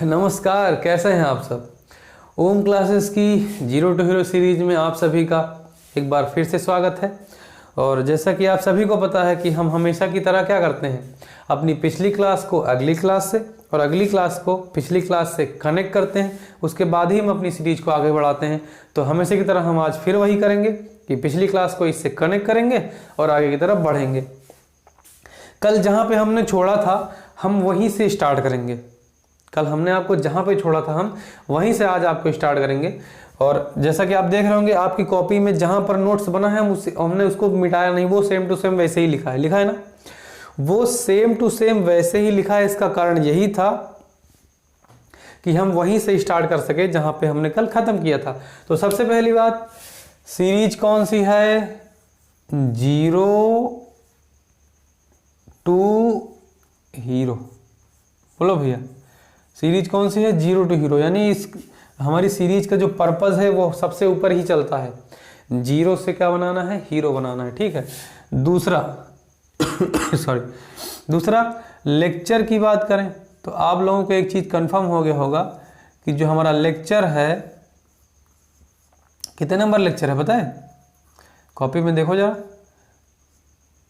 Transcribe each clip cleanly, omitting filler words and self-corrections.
नमस्कार, कैसे हैं आप सब। ओम क्लासेस की जीरो टू हीरो सीरीज में आप सभी का एक बार फिर से स्वागत है। और जैसा कि आप सभी को पता है कि हम हमेशा की तरह क्या करते हैं, अपनी पिछली क्लास को अगली क्लास से और अगली क्लास को पिछली क्लास से कनेक्ट करते हैं, उसके बाद ही हम अपनी सीरीज को आगे बढ़ाते हैं। तो हमेशा की तरह हम आज फिर वही करेंगे कि पिछली क्लास को इससे कनेक्ट करेंगे और आगे की तरफ बढ़ेंगे। कल जहाँ पे हमने छोड़ा था हम वहीं से स्टार्ट करेंगे। कल हमने आपको जहाँ पे छोड़ा था हम वहीं से आज आपको स्टार्ट करेंगे। और जैसा कि आप देख रहे होंगे आपकी कॉपी में जहाँ पर नोट्स बना है हमने उसको मिटाया नहीं, वो सेम टू सेम वैसे ही लिखा है ना, वो सेम टू सेम वैसे ही लिखा है। इसका कारण यही था कि हम वहीं से स्टार्ट कर सके जहाँ पे हमने कल खत्म किया था। तो सबसे पहली बात, सीरीज कौन सी है, जीरो टू हीरो। बोलो भैया, सीरीज कौन सी है, जीरो टू हीरो। यानी इस हमारी सीरीज का जो पर्पस है वो सबसे ऊपर ही चलता है, जीरो से क्या बनाना है, हीरो बनाना है। ठीक है। दूसरा दूसरा लेक्चर की बात करें तो आप लोगों को एक चीज कंफर्म हो गया होगा कि जो हमारा लेक्चर है, कितने नंबर लेक्चर है पता है, कॉपी में देखो जरा।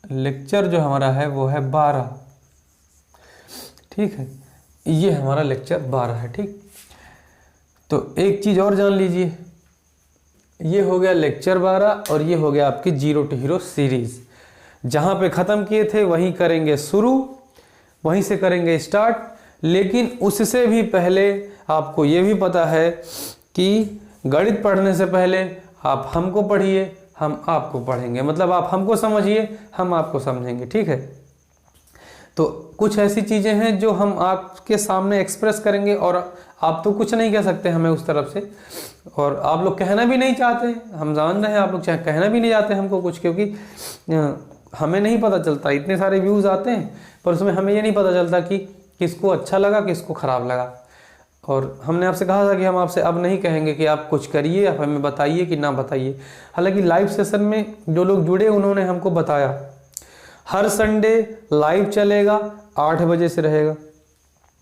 लेक्चर जो हमारा है वो है 12। ठीक है, ये हमारा लेक्चर 12 है। ठीक, तो एक चीज और जान लीजिए, ये हो गया लेक्चर 12 और ये हो गया आपकी जीरो टू हीरो सीरीज। जहां पे खत्म किए थे वहीं करेंगे शुरू, वहीं से करेंगे स्टार्ट। लेकिन उससे भी पहले आपको ये भी पता है कि गणित पढ़ने से पहले आप हमको पढ़िए, हम आपको पढ़ेंगे। मतलब आप हमको समझिए, हम आपको समझेंगे। ठीक है। तो कुछ ऐसी चीज़ें हैं जो हम आपके सामने एक्सप्रेस करेंगे और आप तो कुछ नहीं कह सकते हमें उस तरफ से, और आप लोग कहना भी नहीं चाहते। हम जान रहे हैं आप लोग चाहे कहना भी नहीं चाहते हमको कुछ, क्योंकि हमें नहीं पता चलता। इतने सारे व्यूज़ आते हैं पर उसमें हमें ये नहीं पता चलता कि किसको अच्छा लगा किसको ख़राब लगा। और हमने आपसे कहा था कि हम आपसे अब नहीं कहेंगे कि आप कुछ करिए, आप हमें बताइए कि ना बताइए। हालांकि लाइव सेशन में जो लोग जुड़े उन्होंने हमको बताया, हर संडे लाइव चलेगा, 8 बजे से रहेगा।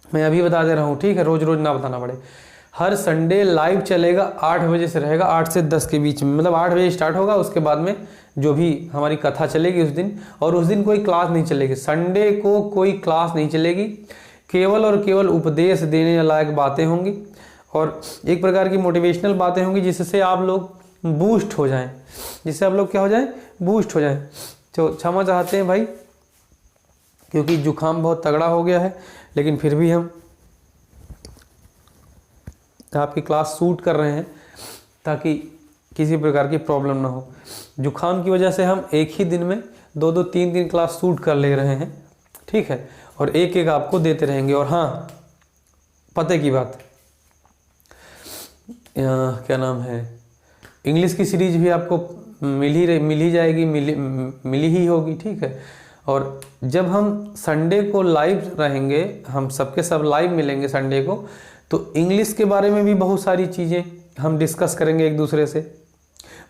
मैं अभी बता दे रहा हूँ, ठीक है, रोज रोज ना बताना पड़े। हर संडे लाइव चलेगा, 8 बजे से रहेगा, 8 से 10 के बीच में। मतलब 8 बजे स्टार्ट होगा, उसके बाद में जो भी हमारी कथा चलेगी उस दिन, और उस दिन कोई क्लास नहीं चलेगी। संडे को कोई क्लास नहीं चलेगी, केवल और केवल उपदेश देने लायक बातें होंगी और एक प्रकार की मोटिवेशनल बातें होंगी, जिससे आप लोग बूस्ट हो जाएं, जिससे आप लोग क्या हो जाएं, बूस्ट हो जाएं। तो क्षमा चाहते हैं भाई, क्योंकि जुकाम बहुत तगड़ा हो गया है, लेकिन फिर भी हम आपकी क्लास शूट कर रहे हैं ताकि किसी प्रकार की प्रॉब्लम ना हो। जुकाम की वजह से हम एक ही दिन में 2-2, 3-3 क्लास शूट कर ले रहे हैं। ठीक है, और एक एक आपको देते रहेंगे। और हाँ, पते की बात, क्या नाम है, इंग्लिश की सीरीज भी आपको मिल ही जाएगी, मिली ही होगी। ठीक है। और जब हम संडे को लाइव रहेंगे, हम सबके सब लाइव मिलेंगे संडे को, तो इंग्लिश के बारे में भी बहुत सारी चीज़ें हम डिस्कस करेंगे एक दूसरे से।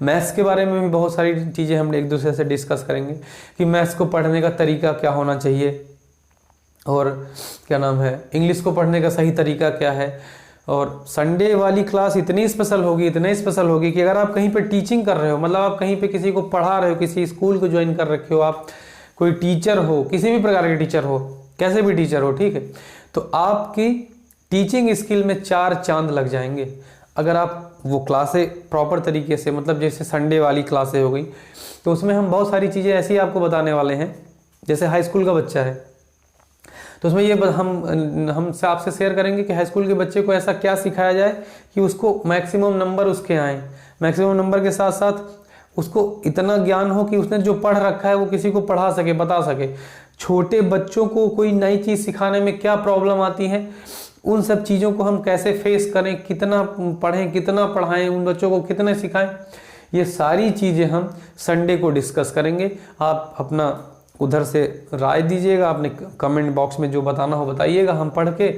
मैथ्स के बारे में भी बहुत सारी चीज़ें हम एक दूसरे से डिस्कस करेंगे कि मैथ्स को पढ़ने का तरीका क्या होना चाहिए, और क्या नाम है, इंग्लिश को पढ़ने का सही तरीका क्या है। और संडे वाली क्लास इतनी स्पेशल होगी कि अगर आप कहीं पे टीचिंग कर रहे हो, मतलब आप कहीं पे किसी को पढ़ा रहे हो, किसी स्कूल को ज्वाइन कर रखे हो, आप कोई टीचर हो, किसी भी प्रकार के टीचर हो, कैसे भी टीचर हो, ठीक है, तो आपकी टीचिंग स्किल में 4 चांद लग जाएंगे अगर आप वो क्लासें प्रॉपर तरीके से, मतलब जैसे संडे वाली क्लासें हो गई, तो उसमें हम बहुत सारी चीज़ें ऐसी आपको बताने वाले हैं। जैसे हाई स्कूल का बच्चा है तो उसमें ये हम आपसे शेयर करेंगे कि हाई स्कूल के बच्चे को ऐसा क्या सिखाया जाए कि उसको मैक्सिमम नंबर उसके आएँ। मैक्सिमम नंबर के साथ साथ उसको इतना ज्ञान हो कि उसने जो पढ़ रखा है वो किसी को पढ़ा सके, बता सके। छोटे बच्चों को कोई नई चीज़ सिखाने में क्या प्रॉब्लम आती है, उन सब चीज़ों को हम कैसे फेस करें, कितना पढ़ें, कितना पढ़ाएं, उन बच्चों को कितने सिखाएं, ये सारी चीज़ें हम संडे को डिस्कस करेंगे। आप अपना उधर से राय दीजिएगा, अपने कमेंट बॉक्स में जो बताना हो बताइएगा, हम पढ़ के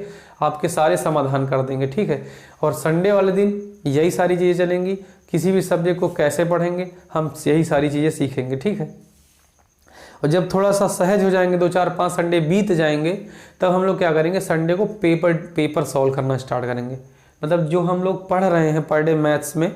आपके सारे समाधान कर देंगे। ठीक है। और संडे वाले दिन यही सारी चीज़ें चलेंगी, किसी भी सब्जेक्ट को कैसे पढ़ेंगे हम यही सारी चीज़ें सीखेंगे। ठीक है। और जब थोड़ा सा सहज हो जाएंगे, 2 4 5 संडे बीत जाएंगे, तब हम लोग क्या करेंगे, संडे को पेपर सॉल्व करना स्टार्ट करेंगे। मतलब जो हम लोग पढ़ रहे हैं पर डे मैथ्स में,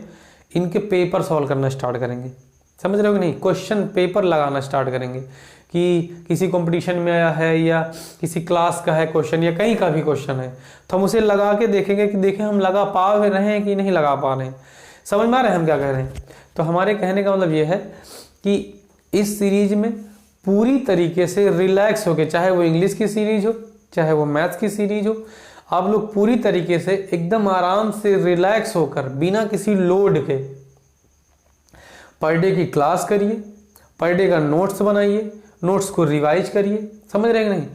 इनके पेपर सॉल्व करना स्टार्ट करेंगे। समझ रहे हो कि नहीं? क्वेश्चन पेपर लगाना स्टार्ट करेंगे कि किसी कंपटीशन में आया है या किसी क्लास का है क्वेश्चन या कहीं का भी क्वेश्चन है, तो हम उसे लगा के देखेंगे कि देखें हम लगा पा रहे हैं कि नहीं लगा पा रहे हैं। समझ में आ रहे हैं हम क्या कह रहे हैं? तो हमारे कहने का मतलब ये है कि इस सीरीज में पूरी तरीके से रिलैक्स होके, चाहे वो इंग्लिश की सीरीज हो चाहे वो मैथ्स की सीरीज हो, आप लोग पूरी तरीके से एकदम आराम से रिलैक्स होकर बिना किसी लोड के पर डे की क्लास करिए, पर डे का नोट्स बनाइए, नोट्स को रिवाइज करिए। समझ रहे हैं कि नहीं?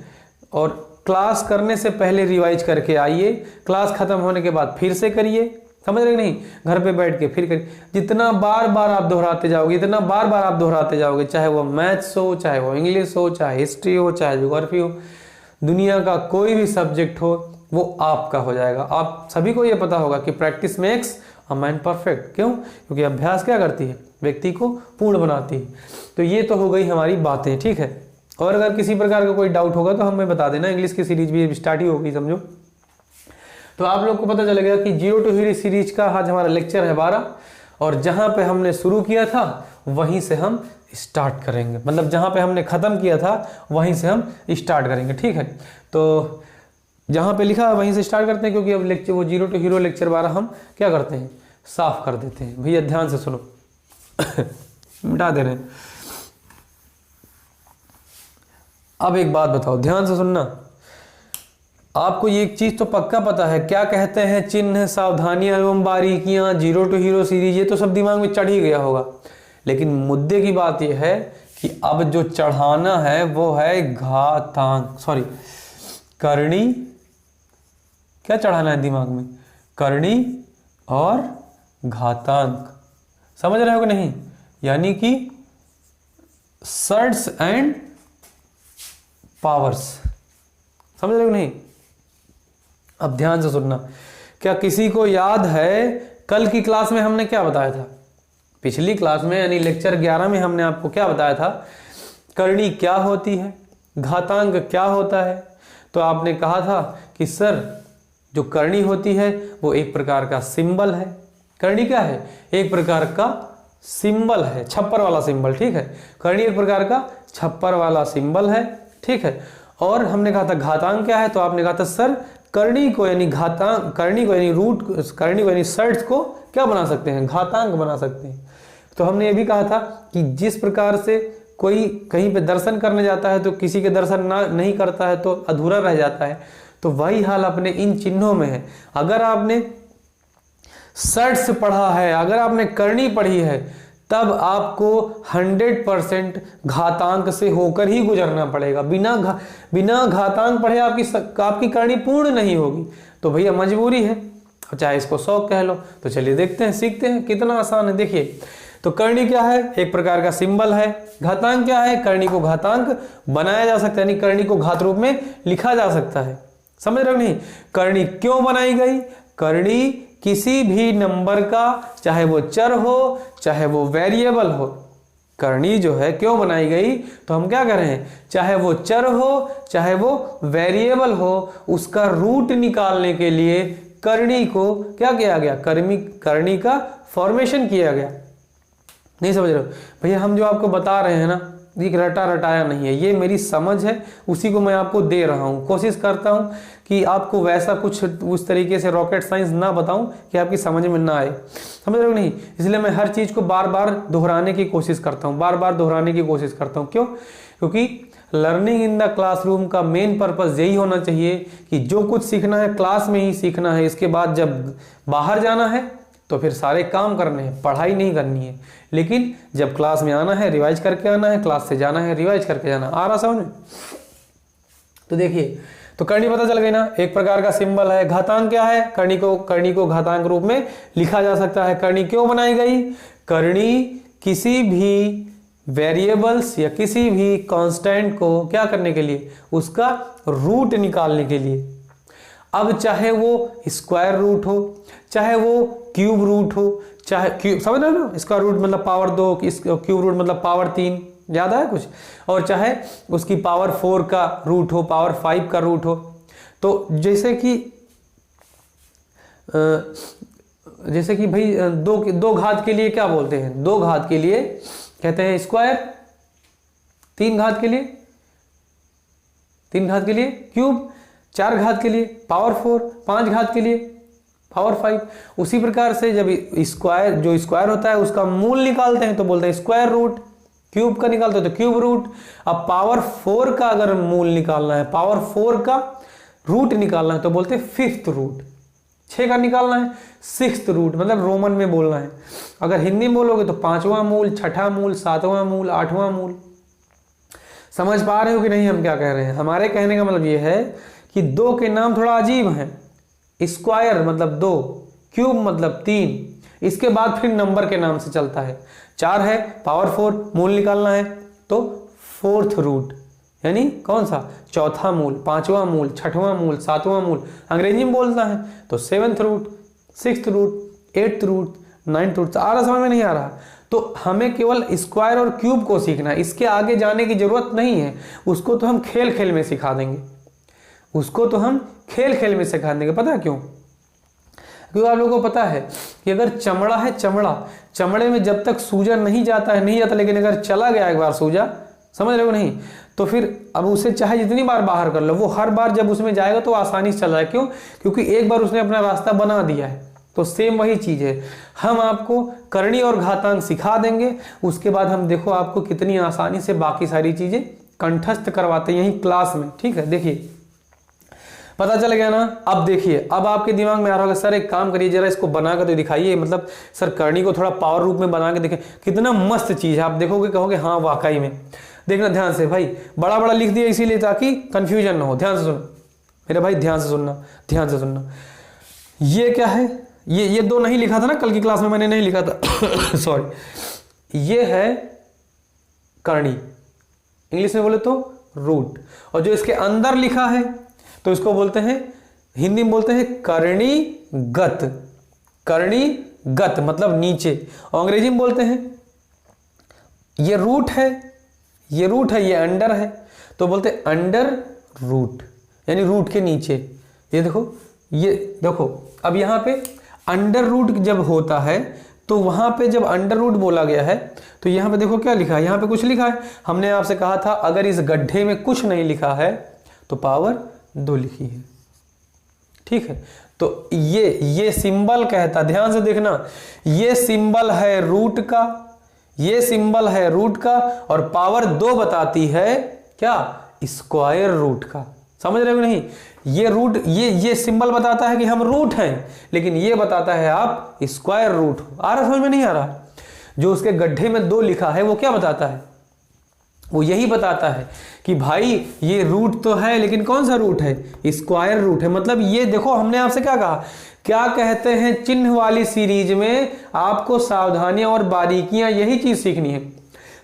और क्लास करने से पहले रिवाइज करके आइए, क्लास खत्म होने के बाद फिर से करिए। समझ रहे हैं कि नहीं? घर पे बैठ के फिर करिए। जितना बार बार आप दोहराते जाओगे, इतना बार बार आप दोहराते जाओगे, चाहे वो मैथ्स हो, चाहे वो इंग्लिश हो, चाहे हिस्ट्री हो, चाहे ज्योग्राफी हो, दुनिया का कोई भी सब्जेक्ट हो, वो आपका हो जाएगा। आप सभी को ये पता होगा कि practice makes a man perfect. क्यों? क्योंकि अभ्यास क्या करती है? व्यक्ति को पूर्ण बनाती है। तो ये तो हो गई हमारी बातें, ठीक है। और अगर किसी प्रकार का कोई डाउट होगा तो हमें बता देना। इंग्लिश की सीरीज भी स्टार्ट ही होगी समझो। तो आप लोग को पता चलेगा कि जीरो टू हीरो सीरीज का आज हमारा लेक्चर है 12, और जहां पे हमने शुरू किया था वहीं से हम स्टार्ट करेंगे। मतलब जहां पे हमने खत्म किया था वहीं से हम स्टार्ट करेंगे, ठीक है। तो जहां पे लिखा है वहीं से स्टार्ट करते हैं, क्योंकि अब लेक्चर वो जीरो टू हीरो लेक्चर 12 हम क्या करते हैं, साफ कर देते हैं। भैया ध्यान से सुनो मिटा दे रहे हैं। अब एक बात बताओ, ध्यान से सुनना। आपको ये एक चीज तो पक्का पता है, क्या कहते हैं, चिन्ह, सावधानियां एवं बारीकियां, जीरो टू हीरो सीरीज, ये तो सब दिमाग में चढ़ ही गया होगा। लेकिन मुद्दे की बात यह है कि अब जो चढ़ाना है वो है घातांक, सॉरी करणी। क्या चढ़ाना है दिमाग में? करणी और घातांक। समझ रहे हो कि नहीं? यानी कि सर्ट्स एंड पावर्स। समझ रहे हो नहीं? अब ध्यान से सुनना। क्या किसी को याद है कल की क्लास में हमने क्या बताया था? पिछली क्लास में यानी लेक्चर 11 में हमने आपको क्या बताया था? करणी क्या होती है, घातांक क्या होता है। तो आपने कहा था कि सर जो करणी होती है वो एक प्रकार का सिंबल है। करणी क्या है? एक प्रकार का सिंबल है, छप्पर वाला सिंबल, ठीक है। करणी एक प्रकार का छप्पर वाला सिंबल है, ठीक है। और हमने कहा था घातांक क्या है, तो आपने कहा था सर करणी को यानी घातांक, करणी को यानी रूट, करणी को यानी सर्ट्स को क्या बना सकते हैं? घातांक बना सकते हैं। तो हमने ये भी कहा था कि जिस प्रकार से कोई कहीं पे दर्शन करने जाता है तो किसी के दर्शन ना नहीं करता है तो अधूरा रह जाता है, तो वही हाल अपने इन चिन्हों में है। अगर आपने सर्ट्स पढ़ा है, अगर आपने करणी पढ़ी है, तब आपको 100% घातांक से होकर ही गुजरना पड़ेगा। बिना घातांक पढ़े आपकी करणी पूर्ण नहीं होगी। तो भैया मजबूरी है, चाहे इसको शौक कह लो। तो चलिए देखते हैं, सीखते हैं, कितना आसान है। देखिए, तो करणी क्या है? एक प्रकार का सिंबल है। घातांक क्या है? करणी को घातांक बनाया जा सकता है, यानी करणी को घात रूप में लिखा जा सकता है। समझ रहे हो नहीं? करणी क्यों बनाई गई? करणी किसी भी नंबर का, चाहे वो चर हो चाहे वो वेरिएबल हो, करणी जो है क्यों बनाई गई? तो हम क्या कर रहे हैं, चाहे वो चर हो चाहे वो वेरिएबल हो, उसका रूट निकालने के लिए करणी को क्या किया गया? करणी का फॉर्मेशन किया गया। नहीं समझ रहे हो भैया? हम जो आपको बता रहे हैं ना, ये रटा रटाया नहीं है, ये मेरी समझ है, उसी को मैं आपको दे रहा हूँ। कोशिश करता हूँ कि आपको वैसा कुछ उस तरीके से रॉकेट साइंस ना बताऊं कि आपकी समझ में ना आए। समझ रहे हो नहीं? इसलिए मैं हर चीज़ को बार बार दोहराने की कोशिश करता हूँ, बार बार दोहराने की कोशिश करता हूँ। क्यों? क्योंकि लर्निंग इन द क्लासरूम का मेन पर्पस यही होना चाहिए कि जो कुछ सीखना है क्लास में ही सीखना है। इसके बाद जब बाहर जाना है तो फिर सारे काम करने हैं, पढ़ाई नहीं करनी है। लेकिन जब क्लास में आना है रिवाइज करके आना है, क्लास से जाना है रिवाइज करके जाना। आ रहा समझ? तो देखिए, तो करणी पता चल गई ना, एक प्रकार का सिंबल है। घातांक क्या है? करणी को घातांक रूप में लिखा जा सकता है। करणी क्यों बनाई गई? करणी किसी भी वेरिएबल्स या किसी भी कांस्टेंट को क्या करने के लिए? उसका रूट निकालने के लिए। अब चाहे वो स्क्वायर रूट हो, चाहे वो क्यूब रूट हो, चाहे क्यूब, समझ रहे हो ना? इसका रूट मतलब पावर 2, क्यूब रूट मतलब पावर 3, याद आया कुछ। और चाहे उसकी पावर 4 का रूट हो, पावर 5 का रूट हो, तो जैसे कि भाई दो घात के लिए क्या बोलते हैं, 2 घात के लिए कहते हैं स्क्वायर, 3 घात के लिए क्यूब, 4 घात के लिए पावर 4, 5 घात के लिए पावर 5। उसी प्रकार से जब स्क्वायर, जो स्क्वायर होता है उसका मूल निकालते हैं तो बोलते हैं स्क्वायर रूट, क्यूब का निकालते हैं तो क्यूब रूट। अब पावर 4 का अगर मूल निकालना है, पावर 4 का रूट निकालना है तो बोलते हैं 5th रूट। 6 का निकालना है 6th रूट, मतलब रोमन में बोलना है। अगर हिंदी में बोलोगे तो 5वां मूल, 6ठा मूल, 7वां मूल, 8वां मूल। समझ पा रहे हो कि नहीं हम क्या कह रहे हैं? हमारे कहने का मतलब ये है कि 2 के नाम थोड़ा अजीब हैं। स्क्वायर मतलब 2, क्यूब मतलब 3, इसके बाद फिर नंबर के नाम से चलता है। 4 है, पावर 4, मूल निकालना है तो 4th रूट, यानी कौन सा, 4था मूल, 5वां मूल, 6वां मूल, 7वां मूल। अंग्रेजी में बोलना है तो 7th root, 6th root, 8th root, 9th root. आ रहा, समझ में नहीं आ रहा? तो हमें केवल स्क्वायर और क्यूब को सीखना है, इसके आगे जाने की जरूरत नहीं है। उसको तो हम खेल खेल में सिखा देंगे, पता है क्यों? क्योंकि आप लोगों को पता है कि अगर चमड़ा है, चमड़े में जब तक सूजन नहीं जाता, लेकिन अगर चला गया एक बार सूजा, समझ रहे हो नहीं, तो फिर अब उसे चाहे जितनी बार बाहर कर लो, वो हर बार जब उसमें जाएगा तो आसानी से चल जाएगा। क्यों? क्योंकि एक बार उसने अपना रास्ता बना दिया है। तो सेम वही चीज है, हम आपको करणी और घातांक सिखा देंगे, उसके बाद हम देखो आपको कितनी आसानी से बाकी सारी चीजें कंठस्थ करवाते हैं यही क्लास में। ठीक है, देखिए पता चल गया ना? अब देखिए, अब आपके दिमाग में आ रहा होगा सर एक काम करिए, जरा इसको बना कर तो दिखाइए, मतलब सर करणी को थोड़ा पावर रूप में बना के देखें, कितना मस्त चीज है। आप देखोगे, कहोगे हाँ वाकई में। देखना ध्यान से भाई, बड़ा बड़ा लिख दिया इसीलिए ताकि कंफ्यूजन ना हो। ध्यान से सुनो मेरे भाई, ध्यान से सुनना। ये क्या है? ये 2 नहीं लिखा था ना कल की क्लास में, मैंने नहीं लिखा था सॉरी। ये है करणी, इंग्लिश में बोले तो रूट, और जो इसके अंदर लिखा है तो इसको बोलते हैं, हिंदी में बोलते हैं करणीगत मतलब नीचे, और अंग्रेजी में बोलते हैं ये रूट है, ये अंडर है तो बोलते हैं अंडर रूट, यानी रूट के नीचे। ये देखो अब यहां पे अंडर रूट जब होता है तो वहां पे जब अंडर रूट बोला गया है तो यहां पे देखो क्या लिखा है, यहां पे कुछ लिखा है। हमने आपसे कहा था अगर इस गड्ढे में कुछ नहीं लिखा है तो पावर 2 लिखी है। ठीक है, तो ये सिंबल कहता, ध्यान से देखना, ये सिंबल है रूट का, और पावर 2 बताती है क्या, स्क्वायर रूट का। समझ रहे हो नहीं? ये रूट, ये सिंबल बताता है कि हम रूट हैं, लेकिन ये बताता है आप स्क्वायर रूट हो। आ रहा, समझ में नहीं आ रहा? जो उसके गड्ढे में 2 लिखा है वो क्या बताता है? वो यही बताता है कि भाई ये रूट तो है, लेकिन कौन सा रूट है, स्क्वायर रूट है। मतलब ये देखो, हमने आपसे क्या कहा, क्या कहते हैं, चिन्ह वाली सीरीज में आपको सावधानियां और बारीकियां, यही चीज सीखनी है।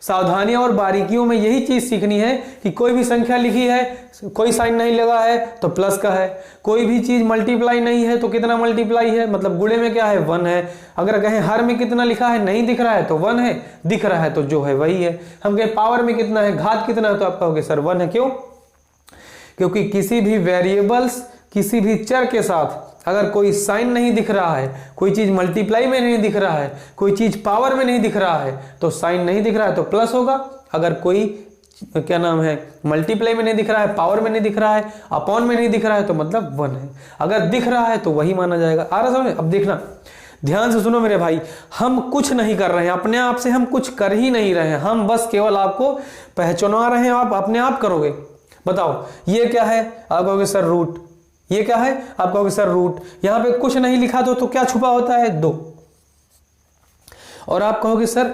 सावधानियां और बारीकियों में यही चीज सीखनी है कि कोई भी संख्या लिखी है, कोई साइन नहीं लगा है तो प्लस का है, कोई भी चीज मल्टीप्लाई नहीं है तो कितना मल्टीप्लाई है, मतलब गुणे में क्या है, 1 है। अगर कहें हर में कितना लिखा है, नहीं दिख रहा है तो 1 है, दिख रहा है तो जो है वही है। हम कहें पावर में कितना है, घात कितना है, तो आप कहोगे सर 1 है। क्यों? क्योंकि किसी भी वेरिएबल्स, किसी भी चर के साथ अगर कोई साइन नहीं दिख रहा है, कोई चीज मल्टीप्लाई में नहीं दिख रहा है, कोई चीज पावर में नहीं दिख रहा है, तो साइन नहीं दिख रहा है तो प्लस होगा। अगर कोई क्या नाम है, मल्टीप्लाई में नहीं दिख रहा है, पावर में नहीं दिख रहा है, अपॉन में नहीं दिख रहा है, तो मतलब 1 है। अगर दिख रहा है तो वही माना जाएगा। आ रहा समझ? अब देखना ध्यान से सुनो मेरे भाई, हम कुछ नहीं कर रहे हैं, अपने आप से हम कुछ कर ही नहीं रहे हैं, हम बस केवल आपको पहचाना रहे हैं, आप अपने आप करोगे। बताओ ये क्या है, आप कहोगे सर रूट। ये क्या है, आप कहोगे सर रूट। यहां पे कुछ नहीं लिखा तो क्या छुपा होता है, 2। और आप कहोगे सर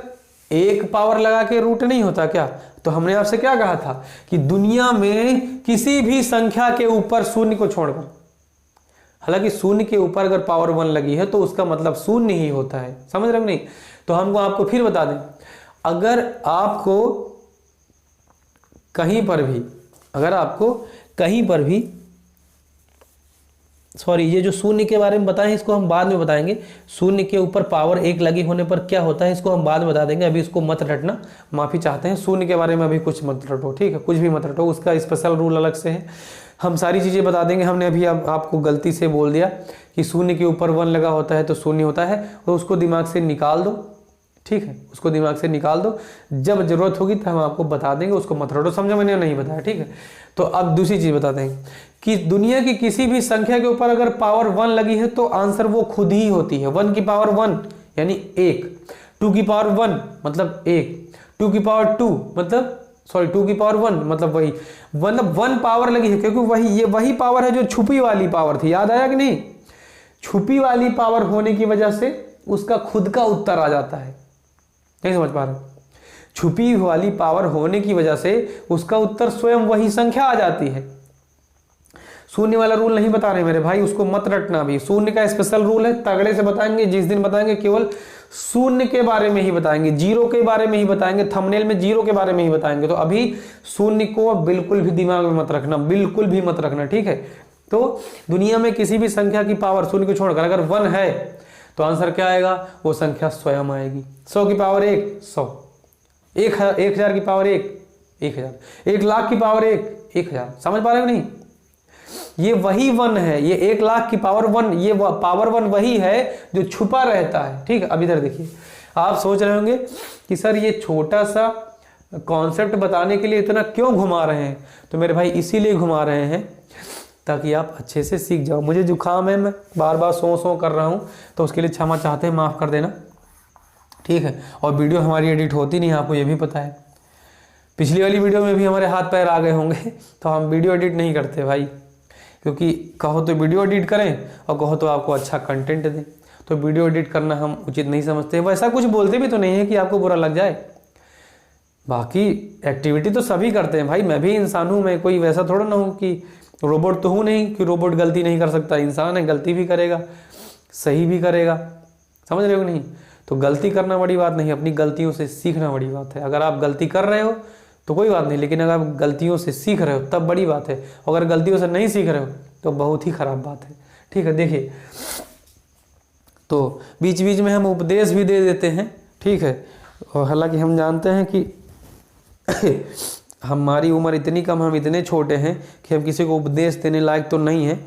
1 पावर लगा के रूट नहीं होता क्या? तो हमने आपसे क्या कहा था कि दुनिया में किसी भी संख्या के ऊपर शून्य को छोड़कर, हालांकि शून्य के ऊपर अगर पावर 1 लगी है तो उसका मतलब शून्य ही होता है। समझ रहे हो नहीं? तो हमको आपको फिर बता दें, अगर आपको कहीं पर भी सॉरी, ये जो शून्य के बारे में बताएं इसको हम बाद में बताएंगे। शून्य के ऊपर पावर 1 लगी होने पर क्या होता है इसको हम बाद में बता देंगे, अभी इसको मत रटना, माफ़ी चाहते हैं। शून्य के बारे में अभी कुछ मत रटो, ठीक है, कुछ भी मत रटो, उसका स्पेशल रूल अलग से है, हम सारी चीज़ें बता देंगे। हमने अभी आपको गलती से बोल दिया कि शून्य के ऊपर 1 लगा होता है तो शून्य होता है, तो उसको दिमाग से निकाल दो, ठीक है, उसको दिमाग से निकाल दो, जब जरूरत होगी तो हम आपको बता देंगे, उसको मत रटो, समझो मैंने नहीं बताया, ठीक है। तो अब दूसरी चीज़ बता देंगे कि दुनिया की किसी भी संख्या के ऊपर अगर पावर 1 लगी है तो आंसर वो खुद ही होती है। 1 की पावर 1 यानी 1, 2 की पावर 1 मतलब 1, 2 की पावर 2 मतलब 2 की पावर 1 मतलब वही, मतलब 1 पावर लगी है, क्योंकि ये वही पावर है जो छुपी वाली पावर थी, याद आया कि नहीं। छुपी वाली पावर होने की वजह से उसका खुद का उत्तर आ जाता है, नहीं समझ पा रहे। छुपी वाली पावर होने की वजह से उसका उत्तर स्वयं वही संख्या आ जाती है। शून्य वाला रूल नहीं बता रहे मेरे भाई, उसको मत रटना। भी शून्य का स्पेशल रूल है, तगड़े से बताएंगे, जिस दिन बताएंगे केवल शून्य के बारे में ही बताएंगे, जीरो के बारे में ही बताएंगे, थंबनेल में जीरो के बारे में ही बताएंगे। तो अभी शून्य को बिल्कुल भी दिमाग में मत रखना, बिल्कुल भी मत रखना, ठीक है। तो दुनिया में किसी भी संख्या की पावर शून्य को छोड़कर अगर 1 है तो आंसर क्या आएगा, वो संख्या स्वयं आएगी। 100 की पावर 1 100, 1000 की पावर 1 1000, 1 लाख की पावर 1 1000, समझ पा रहे हो नहीं। ये वही 1 है, ये 1 लाख की पावर 1, ये पावर 1 वही है जो छुपा रहता है, ठीक है। अब इधर देखिए, आप सोच रहे होंगे कि सर ये छोटा सा कॉन्सेप्ट बताने के लिए इतना क्यों घुमा रहे हैं, तो मेरे भाई इसीलिए घुमा रहे हैं ताकि आप अच्छे से सीख जाओ। मुझे जुकाम है, मैं बार बार सो कर रहा हूँ, तो उसके लिए क्षमा चाहते हैं, माफ़ कर देना, ठीक है। और वीडियो हमारी एडिट होती नहीं, आपको ये भी पता है। पिछली वाली वीडियो में भी हमारे हाथ पैर आ गए होंगे, तो हम वीडियो एडिट नहीं करते भाई, क्योंकि कहो तो वीडियो एडिट करें और कहो तो आपको अच्छा कंटेंट दें, तो वीडियो एडिट करना हम उचित नहीं समझते। वैसा कुछ बोलते भी तो नहीं है कि आपको बुरा लग जाए, बाकी एक्टिविटी तो सभी करते हैं भाई, मैं भी इंसान हूँ, मैं कोई वैसा थोड़ा ना हूँ कि रोबोट तो हूँ नहीं कि रोबोट गलती नहीं कर सकता। इंसान है, गलती भी करेगा, सही भी करेगा, समझ रहे हो नहीं। तो गलती करना बड़ी बात नहीं, अपनी गलतियों से सीखना बड़ी बात है। अगर आप गलती कर रहे हो तो कोई बात नहीं, लेकिन अगर आप गलतियों से सीख रहे हो तब बड़ी बात है, अगर गलतियों से नहीं सीख रहे हो तो बहुत ही खराब बात है, ठीक है। देखिए, तो बीच बीच में हम उपदेश भी दे देते हैं, ठीक है। और हालांकि हम जानते हैं कि हमारी उम्र इतनी कम, हम इतने छोटे हैं कि हम किसी को उपदेश देने लायक तो नहीं है,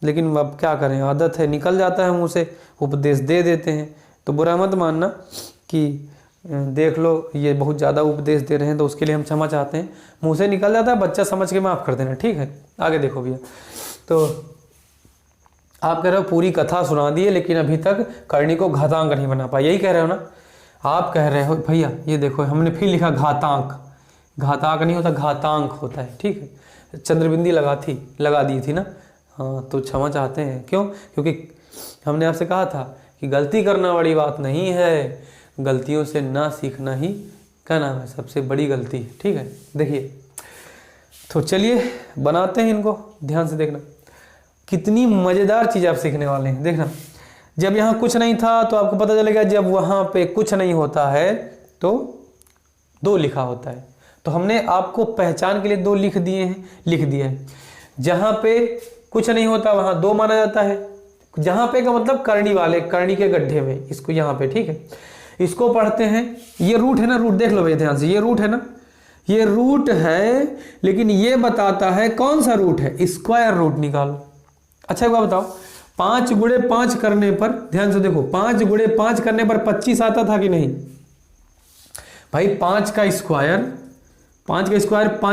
लेकिन अब क्या करें, आदत है, निकल जाता है मुँह से, उपदेश दे देते हैं। तो बुरा मत मानना कि देख लो ये बहुत ज़्यादा उपदेश दे रहे हैं, तो उसके लिए हम क्षमा चाहते हैं, मुँह से निकल जाता है, बच्चा समझ के माफ़ कर देना, ठीक है। आगे देखो भैया, तो आप कह रहे हो पूरी कथा सुना दिए लेकिन अभी तक करणी को घातांक नहीं बना पाया, यही कह रहे हो ना आप। कह रहे हो भैया ये देखो हमने फिर लिखा घातांक, घातांक नहीं होता, घातांक होता है, ठीक है। चंद्रबिंदी लगा दी थी ना, हाँ, तो क्षमा चाहते हैं। क्यों? क्योंकि हमने आपसे कहा था कि गलती करना बड़ी बात नहीं है, गलतियों से ना सीखना ही क्या नाम है, सबसे बड़ी गलती, ठीक है। देखिए, तो चलिए बनाते हैं इनको, ध्यान से देखना, कितनी मज़ेदार चीज़ आप सीखने वाले हैं। देखना, जब यहाँ कुछ नहीं था तो आपको पता चलेगा, जब वहाँ पे कुछ नहीं होता है तो 2 लिखा होता है। तो हमने आपको पहचान के लिए 2 लिख दिया है। जहाँ पे कुछ नहीं होता वहाँ 2 माना जाता है, जहाँ पे का मतलब करनी के गड्ढे में, इसको यहाँ पे, ठीक है। इसको पढ़ते हैं, ये रूट है ना, रूट देख लो भैया ध्यान से, ये रूट है ना, ये रूट है, लेकिन ये बताता है कौन सा रूट है, स्क्वायर रूट निकालो। अच्छा एक बात बताओ, 5 गुणे 5 करने पर, ध्यान से देखो, 5 गुणे 5 करने पर 25 आता था कि नहीं भाई। 5 का स्क्वायर 5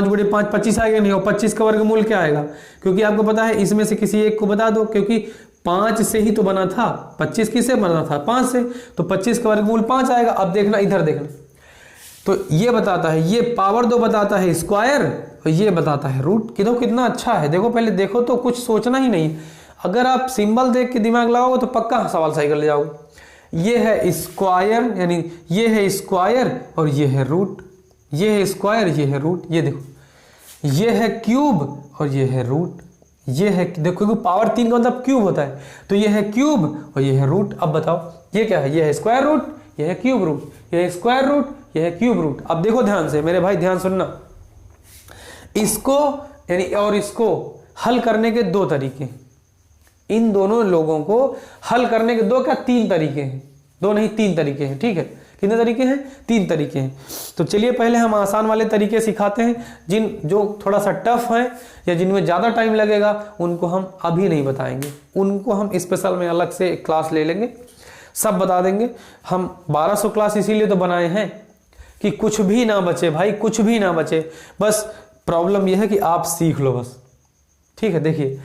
गुणे 5 25 आएगा नहीं, और 25 का वर्गमूल क्या आएगा, क्योंकि आपको पता है इसमें से किसी एक को बता दो, क्योंकि 5 से ही तो बना था, 25 किससे बना था, 5 से, तो 25 का वर्गमूल 5 आएगा। अब देखना, इधर देखना, तो ये बताता है, ये पावर 2 बताता है स्क्वायर, और ये बताता है रूट। कितना अच्छा है, देखो पहले देखो तो कुछ सोचना ही नहीं, अगर आप सिंबल देख के दिमाग लगाओगे तो पक्का सवाल सही कर ले जाओगे। ये है स्क्वायर, यानी ये है स्क्वायर और ये है रूट, ये है स्क्वायर, ये है रूट, ये देखो, ये है क्यूब और ये है रूट, ये है, देखो क्योंकि पावर 3 का मतलब क्यूब होता है, तो ये है क्यूब और ये है रूट। अब बताओ ये क्या है, ये है स्क्वायर रूट, ये है क्यूब रूट, ये है स्क्वायर रूट, ये है क्यूब रूट। अब देखो ध्यान से मेरे भाई, ध्यान सुनना, इसको यानी और इसको हल करने के 2 तरीके, इन दोनों लोगों को हल करने के 2 क्या 3 तरीके हैं, 2 नहीं 3 तरीके हैं, ठीक है। कितने तरीके हैं? 3 तरीके हैं। तो चलिए पहले हम आसान वाले तरीके सिखाते हैं, जो थोड़ा सा टफ हैं या जिनमें ज़्यादा टाइम लगेगा उनको हम अभी नहीं बताएंगे, उनको हम स्पेशल में अलग से क्लास ले लेंगे, सब बता देंगे। हम 1200 क्लास इसीलिए तो बनाए हैं कि कुछ भी ना बचे भाई, कुछ भी ना बचे। बस प्रॉब्लम यह है कि आप सीख लो बस, ठीक है। देखिए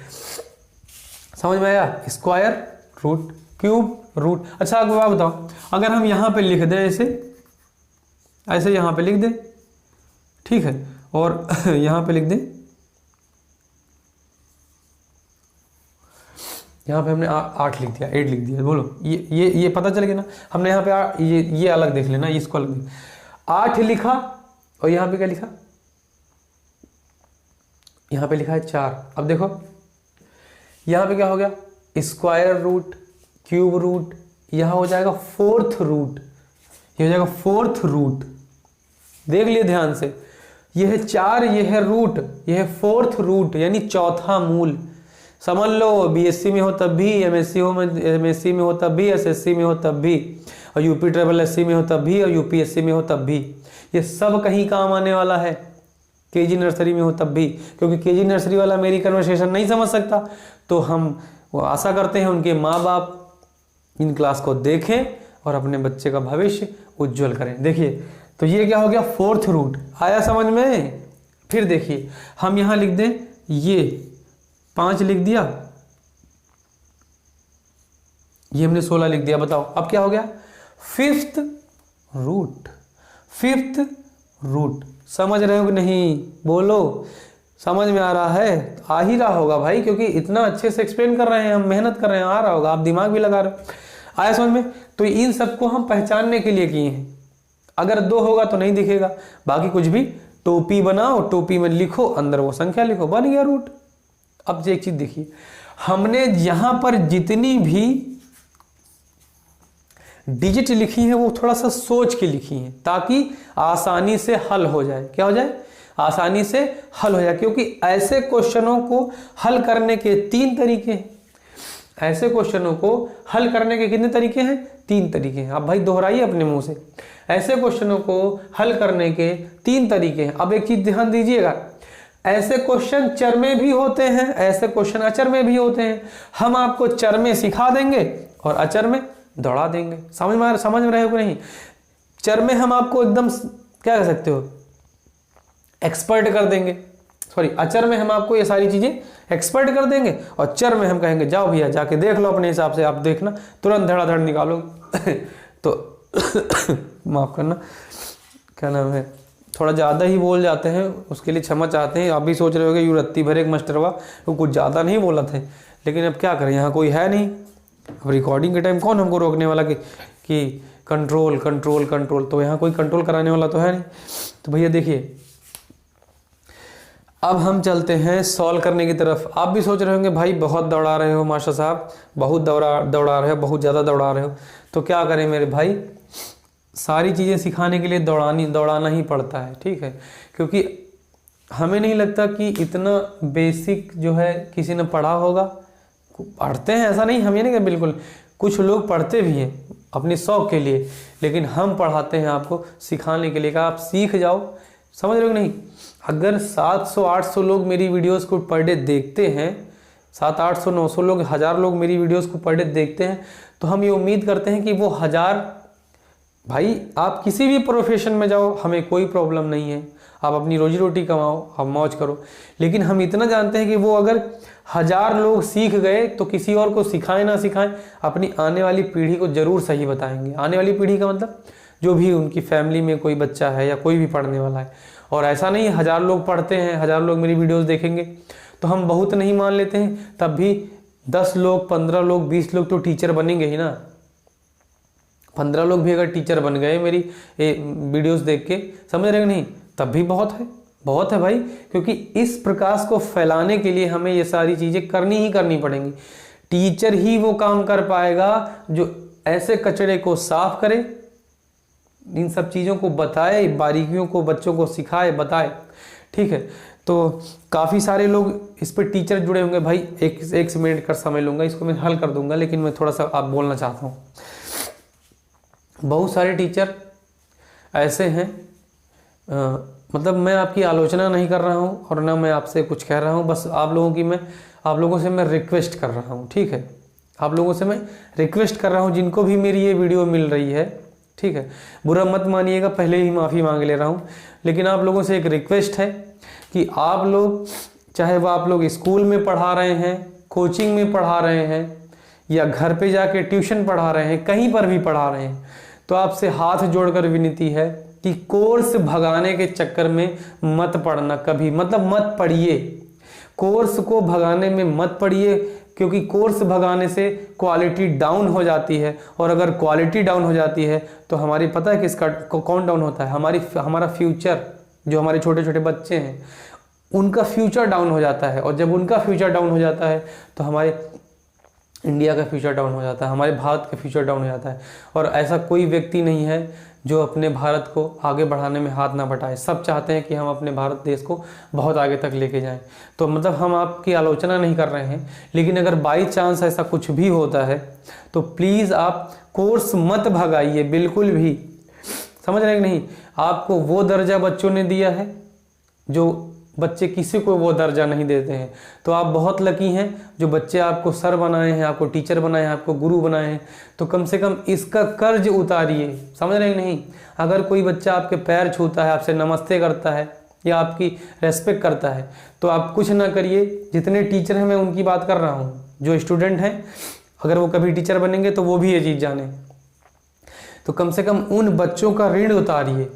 समझ में आया? Square root, cube root. अच्छा एक बात बताओ, अगर हम यहाँ पे लिख दें ऐसे यहाँ पे लिख दें, ठीक है, और यहाँ पे लिख दें, यहाँ पे हमने 8 लिख दिया, 8 लिख दिया, बोलो ये पता चल गया ना। हमने यहाँ पे ये अलग देख लेना, इसको अलग देख, 8 लिखा और यहाँ पे क्या लिखा? यहाँ पे लिखा है 4। अब देखो यहाँ पे क्या हो गया? स्क्वायर रूट, क्यूब रूट, यहाँ हो जाएगा 4th रूट, ये हो जाएगा 4th रूट। देख लिए ध्यान से, यह है 4, यह है रूट, यह है 4th रूट यानी चौथा मूल। समझ लो, बीएससी में हो तब भी, एमएससी में हो तब भी, एसएससी में हो तब भी, और यूपी ट्रिपल एससी में हो तब भी, और यूपीएससी में हो तब भी, ये सब कहीं काम आने वाला है। केजी नर्सरी में हो तब भी, क्योंकि केजी नर्सरी वाला मेरी कन्वर्सेशन नहीं समझ सकता, तो हम वो आशा करते हैं उनके माँ बाप इन क्लास को देखें और अपने बच्चे का भविष्य उज्जवल करें। देखिए तो ये क्या हो गया? 4th root. आया समझ में? फिर देखिए हम यहाँ लिख दें, ये 5 लिख दिया, ये हमने 16 लिख दिया। बताओ अब क्या हो गया? 5th root, 5th root. समझ रहे हो कि नहीं? बोलो, समझ में आ रहा है? आ ही रहा होगा भाई, क्योंकि इतना अच्छे से एक्सप्लेन कर रहे हैं, हम मेहनत कर रहे हैं, आ रहा होगा, आप दिमाग भी लगा रहे हो। आया समझ में? तो इन सबको हम पहचानने के लिए किए हैं। अगर 2 होगा तो नहीं दिखेगा, बाकी कुछ भी टोपी बनाओ, टोपी में लिखो, अंदर वो संख्या लिखो, बन गया रूट। अब एक चीज देखिए, हमने यहां पर जितनी भी डिजिट लिखी है वो थोड़ा सा सोच के लिखी है, ताकि आसानी से हल हो जाए। क्या हो जाए? आसानी से हल हो जाए, क्योंकि ऐसे क्वेश्चनों को हल करने के 3 तरीके हैं। ऐसे क्वेश्चनों को हल करने के कितने तरीके हैं? 3 तरीके हैं। अब भाई दोहराइए अपने मुंह से, ऐसे क्वेश्चनों को हल करने के 3 तरीके हैं। अब एक चीज ध्यान दीजिएगा, ऐसे क्वेश्चन चर में भी होते हैं, ऐसे क्वेश्चन अचर में भी होते हैं। हम आपको चर में सिखा देंगे और अचर में दौड़ा देंगे। समझ में रहे हो कि नहीं? चर में हम आपको एकदम क्या कह सकते हो, एक्सपर्ट कर देंगे, सॉरी अचर में हम आपको ये सारी चीजें एक्सपर्ट कर देंगे, और चर में हम कहेंगे जाओ भैया जाके देख लो अपने हिसाब से, आप देखना तुरंत धड़ाधड़ निकालो। तो माफ करना, क्या नाम है, थोड़ा ज़्यादा ही बोल जाते हैं, उसके लिए क्षमा चाहते हैं। आप भी सोच रहे हो कि यू रत्ती भर एक मास्टरवा, वो कुछ ज़्यादा नहीं बोला थे, लेकिन अब क्या करें, यहाँ कोई है नहीं। अब रिकॉर्डिंग के टाइम कौन हमको रोकने वाला कि कंट्रोल कंट्रोल कंट्रोल, तो यहाँ कोई कंट्रोल कराने वाला तो है नहीं। तो भैया देखिए, अब हम चलते हैं सॉल्व करने की तरफ। आप भी सोच रहे होंगे भाई बहुत दौड़ा रहे हो मास्टर साहब, बहुत दौड़ा रहे हो, बहुत ज़्यादा दौड़ा रहे हो, तो क्या करें मेरे भाई, सारी चीज़ें सिखाने के लिए दौड़ाना ही पड़ता है, ठीक है। क्योंकि हमें नहीं लगता कि इतना बेसिक जो है किसी ने पढ़ा होगा। पढ़ते हैं, ऐसा नहीं, हम ये नहीं कि बिल्कुल, कुछ लोग पढ़ते भी हैं अपने शौक़ के लिए, लेकिन हम पढ़ाते हैं आपको सिखाने के लिए कि आप सीख जाओ। समझ रहे हो नहीं? अगर 700-800 लोग मेरी वीडियोस को पर डे देखते हैं, 700-800-900 लोग, 1000 लोग मेरी वीडियोस को पर डे देखते हैं, तो हम ये उम्मीद करते हैं कि वो 1000, भाई आप किसी भी प्रोफेशन में जाओ, हमें कोई प्रॉब्लम नहीं है, आप अपनी रोजी रोटी कमाओ, आप मौज करो, लेकिन हम इतना जानते हैं कि वो अगर 1000 लोग सीख गए तो किसी और को सिखाएं ना सिखाएं, अपनी आने वाली पीढ़ी को ज़रूर सही बताएंगे। आने वाली पीढ़ी का मतलब जो भी उनकी फैमिली में कोई बच्चा है या कोई भी पढ़ने वाला है। और ऐसा नहीं 1000 लोग पढ़ते हैं, 1000 लोग मेरी वीडियोस देखेंगे तो हम बहुत नहीं मान लेते हैं, तब भी 10 लोग, 15 लोग, 20 लोग तो टीचर बनेंगे ही ना। 15 लोग भी अगर टीचर बन गए मेरी वीडियोस देख के, समझ रहे हो नहीं, तब भी बहुत है भाई। क्योंकि इस प्रकाश को फैलाने के लिए हमें ये सारी चीज़ें करनी ही करनी पड़ेंगी। टीचर ही वो काम कर पाएगा जो ऐसे कचरे को साफ करे, इन सब चीज़ों को बताए, बारीकियों को बच्चों को सिखाए, बताए, ठीक है। तो काफ़ी सारे लोग इस पर टीचर जुड़े होंगे। भाई एक मिनट का समय लूँगा, इसको मैं हल कर दूंगा, लेकिन मैं थोड़ा सा आप बोलना चाहता हूँ। बहुत सारे टीचर ऐसे हैं, मतलब मैं आपकी आलोचना नहीं कर रहा हूँ और ना मैं आपसे कुछ कह रहा हूँ, बस आप लोगों से मैं रिक्वेस्ट कर रहा हूँ, ठीक है। आप लोगों से मैं रिक्वेस्ट कर रहा हूँ, जिनको भी मेरी ये वीडियो मिल रही है, ठीक है, बुरा मत मानिएगा, पहले ही माफ़ी मांग ले रहा हूँ। लेकिन आप लोगों से एक रिक्वेस्ट है कि आप लोग, चाहे वो आप लोग स्कूल में पढ़ा रहे हैं, कोचिंग में पढ़ा रहे हैं, या घर पे जाके ट्यूशन पढ़ा रहे हैं, कहीं पर भी पढ़ा रहे हैं, तो आपसे हाथ जोड़कर विनती है कि कोर्स भगाने के चक्कर में मत पढ़ना कभी, मतलब मत पढ़िए, कोर्स को भगाने में मत पढ़िए, क्योंकि कोर्स भगाने से क्वालिटी डाउन हो जाती है, और अगर क्वालिटी डाउन हो जाती है तो हमारी, पता है किसका कौन डाउन होता है? हमारा फ्यूचर, जो हमारे छोटे छोटे बच्चे हैं उनका फ्यूचर डाउन हो जाता है, और जब उनका फ्यूचर डाउन हो जाता है तो हमारे इंडिया का फ्यूचर डाउन हो जाता है, हमारे भारत का फ्यूचर डाउन हो जाता है। और ऐसा कोई व्यक्ति नहीं है जो अपने भारत को आगे बढ़ाने में हाथ ना बटाए। सब चाहते हैं कि हम अपने भारत देश को बहुत आगे तक लेके जाएं। तो मतलब हम आपकी आलोचना नहीं कर रहे हैं, लेकिन अगर बाई चांस ऐसा कुछ भी होता है तो प्लीज़ आप कोर्स मत भगाइए बिल्कुल भी, समझ रहे हैं कि नहीं? आपको वो दर्जा बच्चों ने दिया है जो बच्चे किसी को वो दर्जा नहीं देते हैं। तो आप बहुत लकी हैं जो बच्चे आपको सर बनाए हैं, आपको टीचर बनाए हैं, आपको गुरु बनाए हैं। तो कम से कम इसका कर्ज उतारिए, समझ रहे हैं नहीं? अगर कोई बच्चा आपके पैर छूता है, आपसे नमस्ते करता है या आपकी रेस्पेक्ट करता है, तो आप कुछ ना करिए। जितने टीचर हैं मैं उनकी बात कर रहा हूँ, जो स्टूडेंट हैं अगर वो कभी टीचर बनेंगे तो वो भी ये चीज़ जाने। तो कम से कम उन बच्चों का ऋण उतारिए।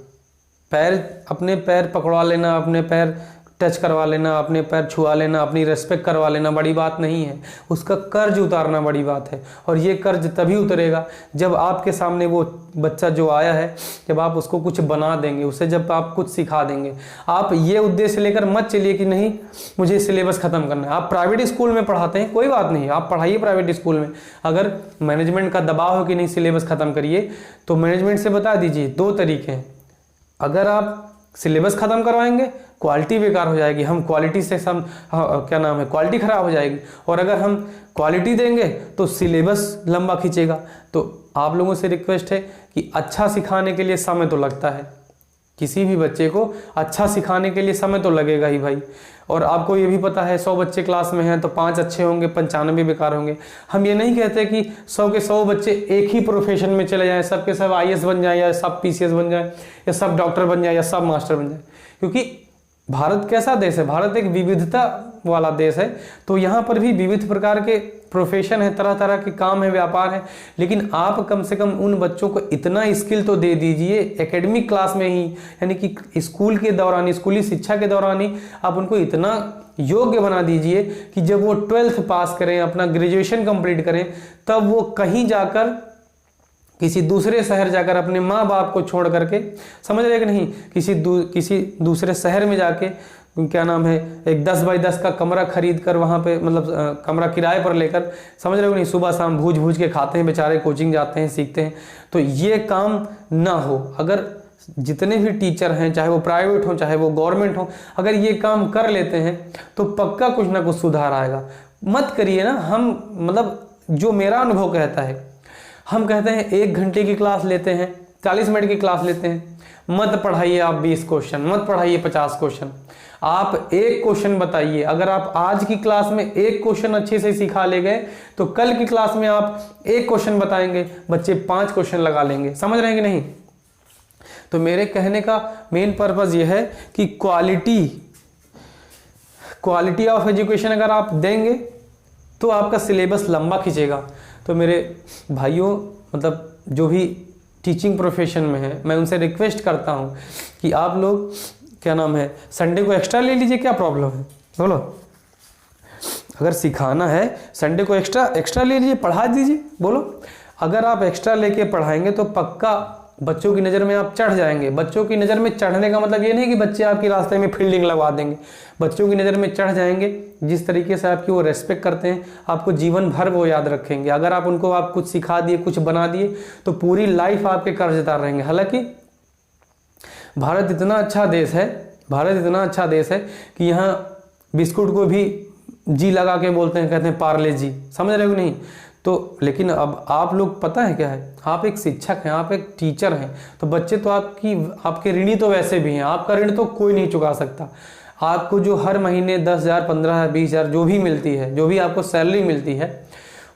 अपने पैर पकड़वा लेना, अपने पैर टच करवा लेना, अपने पैर छुआ लेना, अपनी रेस्पेक्ट करवा लेना बड़ी बात नहीं है, उसका कर्ज उतारना बड़ी बात है। और ये कर्ज तभी उतरेगा जब आपके सामने वो बच्चा जो आया है, जब आप उसको कुछ बना देंगे, उसे जब आप कुछ सिखा देंगे। आप ये उद्देश्य लेकर मत चलिए कि नहीं मुझे सिलेबस ख़त्म करना है। आप प्राइवेट स्कूल में पढ़ाते हैं, कोई बात नहीं, आप पढ़ाइए प्राइवेट स्कूल में। अगर मैनेजमेंट का दबाव हो कि नहीं सिलेबस ख़त्म करिए, तो मैनेजमेंट से बता दीजिए। दो तरीके हैं, अगर आप सिलेबस ख़त्म करवाएंगे क्वालिटी बेकार हो जाएगी, हम क्वालिटी से क्वालिटी ख़राब हो जाएगी, और अगर हम क्वालिटी देंगे तो सिलेबस लंबा खींचेगा। तो आप लोगों से रिक्वेस्ट है कि अच्छा सिखाने के लिए समय तो लगता है, किसी भी बच्चे को अच्छा सिखाने के लिए समय तो लगेगा ही भाई। और आपको ये भी पता है 100 बच्चे क्लास में हैं तो 5 अच्छे होंगे, 95 बेकार होंगे। हम ये नहीं कहते कि 100 के 100 बच्चे एक ही प्रोफेशन में चले जाएं, सब के सब IAS बन जाएं, या सब PCS बन जाएं, या सब डॉक्टर बन जाएं, या सब मास्टर बन जाएं। क्योंकि भारत कैसा देश है? भारत एक विविधता वाला देश है। तो यहाँ पर भी विविध प्रकार के प्रोफेशन है, तरह तरह के काम है, व्यापार है। लेकिन आप कम से कम उन बच्चों को इतना स्किल तो दे दीजिए एकेडमिक क्लास में ही, यानी कि स्कूल के दौरान, स्कूली शिक्षा के दौरान ही आप उनको इतना योग्य बना दीजिए कि जब वो 12th पास करें, अपना ग्रेजुएशन कंप्लीट करें, तब वो कहीं जाकर किसी दूसरे शहर जाकर अपने माँ बाप को छोड़ करके, समझ रहे कि नहीं, किसी दूसरे शहर में जाके एक 10 बाई 10 का कमरा खरीद कर वहाँ पे, मतलब कमरा किराए पर लेकर, समझ रहे हो नहीं, सुबह शाम भूज के खाते हैं बेचारे, कोचिंग जाते हैं, सीखते हैं। तो ये काम ना हो। अगर जितने भी टीचर हैं, चाहे वो प्राइवेट हो चाहे वो गवर्नमेंट हो, अगर ये काम कर लेते हैं तो पक्का कुछ ना कुछ सुधार आएगा। मत करिए ना, हम मतलब जो मेरा अनुभव कहता है, हम कहते हैं 1 घंटे की क्लास लेते हैं, 40 मिनट की क्लास लेते हैं, मत पढ़ाइए आप 20 क्वेश्चन, मत पढ़ाइए 50 क्वेश्चन, आप एक क्वेश्चन बताइए। अगर आप आज की क्लास में एक क्वेश्चन अच्छे से सिखा ले गए तो कल की क्लास में आप एक क्वेश्चन बताएंगे, बच्चे 5 क्वेश्चन लगा लेंगे। समझ रहे हैं कि नहीं? तो मेरे कहने का मेन पर्पज यह है कि क्वालिटी ऑफ एजुकेशन अगर आप देंगे तो आपका सिलेबस लंबा खींचेगा। तो मेरे भाइयों, मतलब जो भी टीचिंग प्रोफेशन में है, मैं उनसे रिक्वेस्ट करता हूं कि आप लोग संडे को एक्स्ट्रा ले लीजिए, क्या प्रॉब्लम है बोलो? अगर सिखाना है संडे को एक्स्ट्रा ले लीजिए, पढ़ा दीजिए, बोलो। अगर आप एक्स्ट्रा लेके पढ़ाएंगे तो पक्का बच्चों की नज़र में आप चढ़ जाएंगे। बच्चों की नज़र में चढ़ने का मतलब ये नहीं कि बच्चे आपके रास्ते में फील्डिंग लगवा देंगे, बच्चों की नज़र में चढ़ जाएंगे। जिस तरीके से आपकी वो रेस्पेक्ट करते हैं, आपको जीवन भर वो याद रखेंगे। अगर आप उनको कुछ सिखा दिए, कुछ बना दिए, तो पूरी लाइफ आपके कर्जदार रहेंगे। हालांकि भारत इतना अच्छा देश है भारत इतना अच्छा देश है कि यहाँ बिस्कुट को भी जी लगा के बोलते हैं, कहते हैं पार्ले जी, समझ रहे हो नहीं। तो लेकिन अब आप लोग पता है क्या है, आप एक शिक्षक हैं, आप एक टीचर हैं, तो बच्चे तो आपके ऋणी तो वैसे भी हैं, आपका ऋण तो कोई नहीं चुका सकता। आपको जो हर महीने 10,000 15,000 20,000 जो भी मिलती है, जो भी आपको सैलरी मिलती है,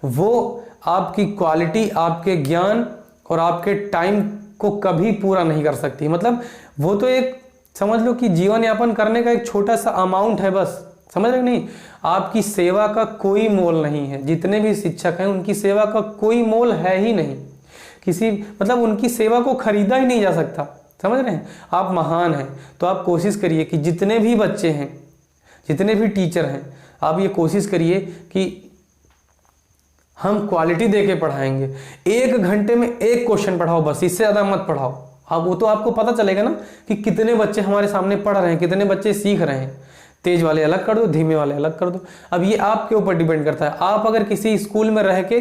वो आपकी क्वालिटी, आपके ज्ञान और आपके टाइम को कभी पूरा नहीं कर सकती। मतलब वो तो एक समझ लो कि जीवन यापन करने का एक छोटा सा अमाउंट है बस, समझ रहे नहीं। आपकी सेवा का कोई मोल नहीं है। जितने भी शिक्षक हैं उनकी सेवा का कोई मोल है ही नहीं, किसी मतलब उनकी सेवा को खरीदा ही नहीं जा सकता, समझ रहे हैं। आप महान हैं तो आप कोशिश करिए कि जितने भी बच्चे हैं, जितने भी टीचर हैं, आप ये कोशिश करिए कि हम क्वालिटी दे के पढ़ाएंगे। 1 घंटे में 1 क्वेश्चन पढ़ाओ बस, इससे ज़्यादा मत पढ़ाओ। अब वो तो आपको पता चलेगा ना कि कितने बच्चे हमारे सामने पढ़ रहे हैं, कितने बच्चे सीख रहे हैं। तेज वाले अलग कर दो, धीमे वाले अलग कर दो। अब ये आपके ऊपर डिपेंड करता है। आप अगर किसी स्कूल में रह के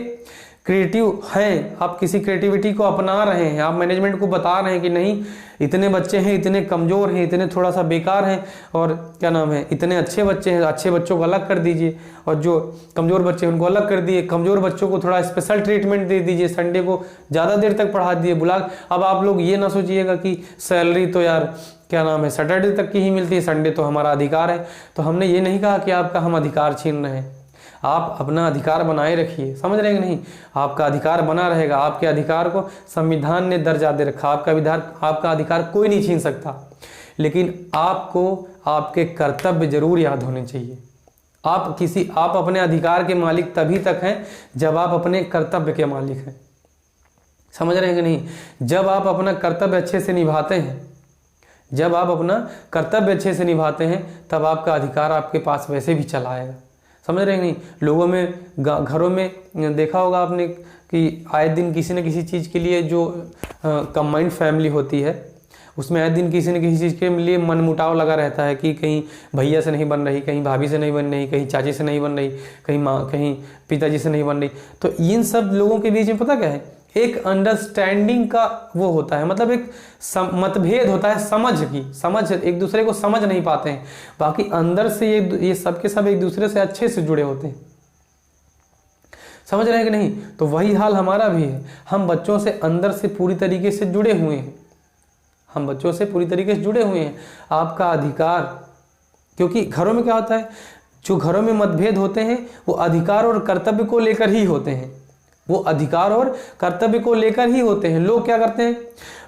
क्रिएटिव हैं, आप किसी क्रिएटिविटी को अपना रहे हैं, आप मैनेजमेंट को बता रहे हैं कि नहीं इतने बच्चे हैं, इतने कमज़ोर हैं, इतने थोड़ा सा बेकार हैं, और क्या नाम है इतने अच्छे बच्चे हैं, अच्छे बच्चों को अलग कर दीजिए और जो कमज़ोर बच्चे हैं उनको अलग कर दिए, कमज़ोर बच्चों को थोड़ा स्पेशल ट्रीटमेंट दे दीजिए, संडे को ज़्यादा देर तक पढ़ा दिए बुला। अब आप लोग ये ना सोचिएगा कि सैलरी तो यार क्या नाम है सैटरडे तक की ही मिलती है, संडे तो हमारा अधिकार है। तो हमने ये नहीं कहा कि आपका हम अधिकार छीन रहे हैं, आप अपना अधिकार बनाए रखिए, समझ रहे हैं कि नहीं। आपका अधिकार बना रहेगा, आपके अधिकार को संविधान ने दर्जा दे रखा, आपका अधिकार कोई नहीं छीन सकता। लेकिन आपको आपके कर्तव्य जरूर याद होने चाहिए। आप अपने अधिकार के मालिक तभी तक हैं जब आप अपने कर्तव्य के मालिक हैं, समझ रहे हैं कि नहीं। जब आप अपना कर्तव्य अच्छे से निभाते हैं, जब आप अपना कर्तव्य अच्छे से निभाते हैं, तब आपका अधिकार आपके पास वैसे भी चला आएगा, समझ रहे हैं नहीं। लोगों में घरों में देखा होगा आपने कि आए दिन किसी न किसी चीज़ के लिए जो कंबाइंड फैमिली होती है, उसमें आए दिन किसी न किसी चीज़ के लिए मनमुटाव लगा रहता है कि कहीं भैया से नहीं बन रही, कहीं भाभी से नहीं बन रही, कहीं चाची से नहीं बन रही, कहीं माँ, कहीं पिताजी से नहीं बन रही। तो इन सब लोगों के बीच में पता क्या है, एक अंडरस्टैंडिंग का वो होता है, मतलब एक मतभेद होता है, समझ एक दूसरे को समझ नहीं पाते हैं। बाकी अंदर से ये सब के सब एक दूसरे से अच्छे से जुड़े होते हैं, समझ रहे हैं कि नहीं। तो वही हाल हमारा भी है। हम बच्चों से अंदर से पूरी तरीके से जुड़े हुए हैं, हम बच्चों से पूरी तरीके से जुड़े हुए हैं। आपका अधिकार, क्योंकि घरों में क्या होता है, जो घरों में मतभेद होते हैं वो अधिकार और कर्तव्य को लेकर ही होते हैं, वो अधिकार और कर्तव्य को लेकर ही होते हैं। लोग क्या करते हैं,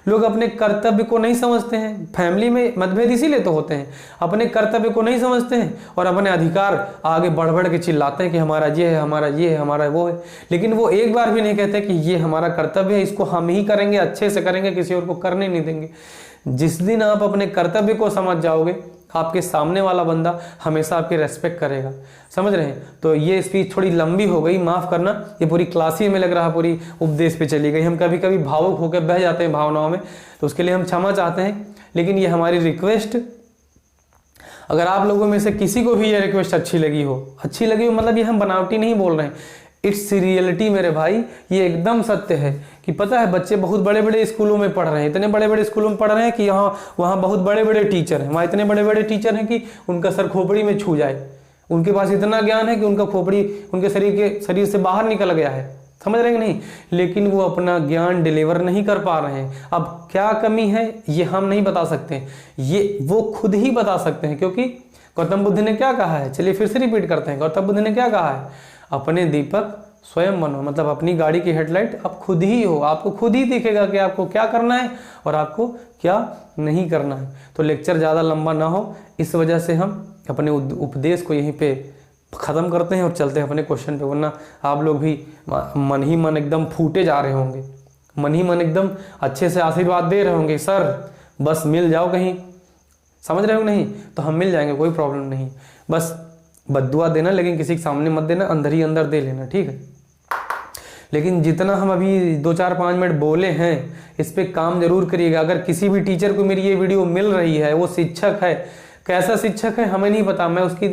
लोग अपने कर्तव्य को नहीं समझते हैं। फैमिली में मतभेद इसीलिए तो होते हैं, अपने कर्तव्य को नहीं समझते हैं और अपने अधिकार आगे बढ़ बढ़ के चिल्लाते हैं कि हमारा ये है, हमारा ये है, हमारा वो है। लेकिन वो एक बार भी नहीं कहते कि ये हमारा कर्तव्य है, इसको हम ही करेंगे, अच्छे से करेंगे, किसी और को करने नहीं देंगे। जिस दिन आप अपने कर्तव्य को समझ जाओगे, आपके सामने वाला बंदा हमेशा आपकी रेस्पेक्ट करेगा, समझ रहे हैं। तो ये स्पीच थोड़ी लंबी हो गई, माफ़ करना, ये पूरी क्लास ही में लग रहा, पूरी उपदेश पे चली गई। हम कभी कभी भावुक होकर बह जाते हैं भावनाओं में, तो उसके लिए हम क्षमा चाहते हैं। लेकिन ये हमारी रिक्वेस्ट, अगर आप लोगों में से किसी को भी ये रिक्वेस्ट अच्छी लगी हो, मतलब ये हम बनावटी नहीं बोल रहे हैं, इट्स रियलिटी मेरे भाई, ये एकदम सत्य है कि पता है बच्चे बहुत बड़े बड़े स्कूलों में पढ़ रहे हैं, इतने बड़े बड़े स्कूलों में पढ़ रहे हैं कि वहाँ बहुत बड़े बड़े टीचर हैं, वहाँ इतने बड़े बड़े टीचर हैं कि उनका सर खोपड़ी में छू जाए, उनके पास इतना ज्ञान है कि उनका खोपड़ी उनके शरीर से बाहर निकल गया है, समझ रहे हैं कि नहीं। लेकिन वो अपना ज्ञान डिलीवर नहीं कर पा रहे हैं। अब क्या कमी है ये हम नहीं बता सकते, ये वो खुद ही बता सकते हैं, क्योंकि गौतम बुद्ध ने क्या कहा है, चलिए फिर से रिपीट करते हैं। गौतम बुद्ध ने क्या कहा है, अपने दीपक स्वयं बनो, मतलब अपनी गाड़ी की हेडलाइट आप खुद ही हो, आपको खुद ही दिखेगा कि आपको क्या करना है और आपको क्या नहीं करना है। तो लेक्चर ज़्यादा लंबा ना हो, इस वजह से हम अपने उपदेश को यहीं पे ख़त्म करते हैं और चलते हैं अपने क्वेश्चन पे, वरना आप लोग भी मन ही मन एकदम फूटे जा रहे होंगे, मन ही मन एकदम अच्छे से आशीर्वाद दे रहे होंगे, सर बस मिल जाओ कहीं, समझ रहे हो नहीं। तो हम मिल जाएंगे, कोई प्रॉब्लम नहीं, बस बद्दुआ देना, लेकिन किसी के सामने मत देना, अंदर ही अंदर दे लेना, ठीक है। लेकिन जितना हम अभी 2-4-5 मिनट बोले हैं, इस पे काम जरूर करिएगा। अगर किसी भी टीचर को मेरी ये वीडियो मिल रही है, वो शिक्षक है, कैसा शिक्षक है हमें नहीं पता, मैं उसकी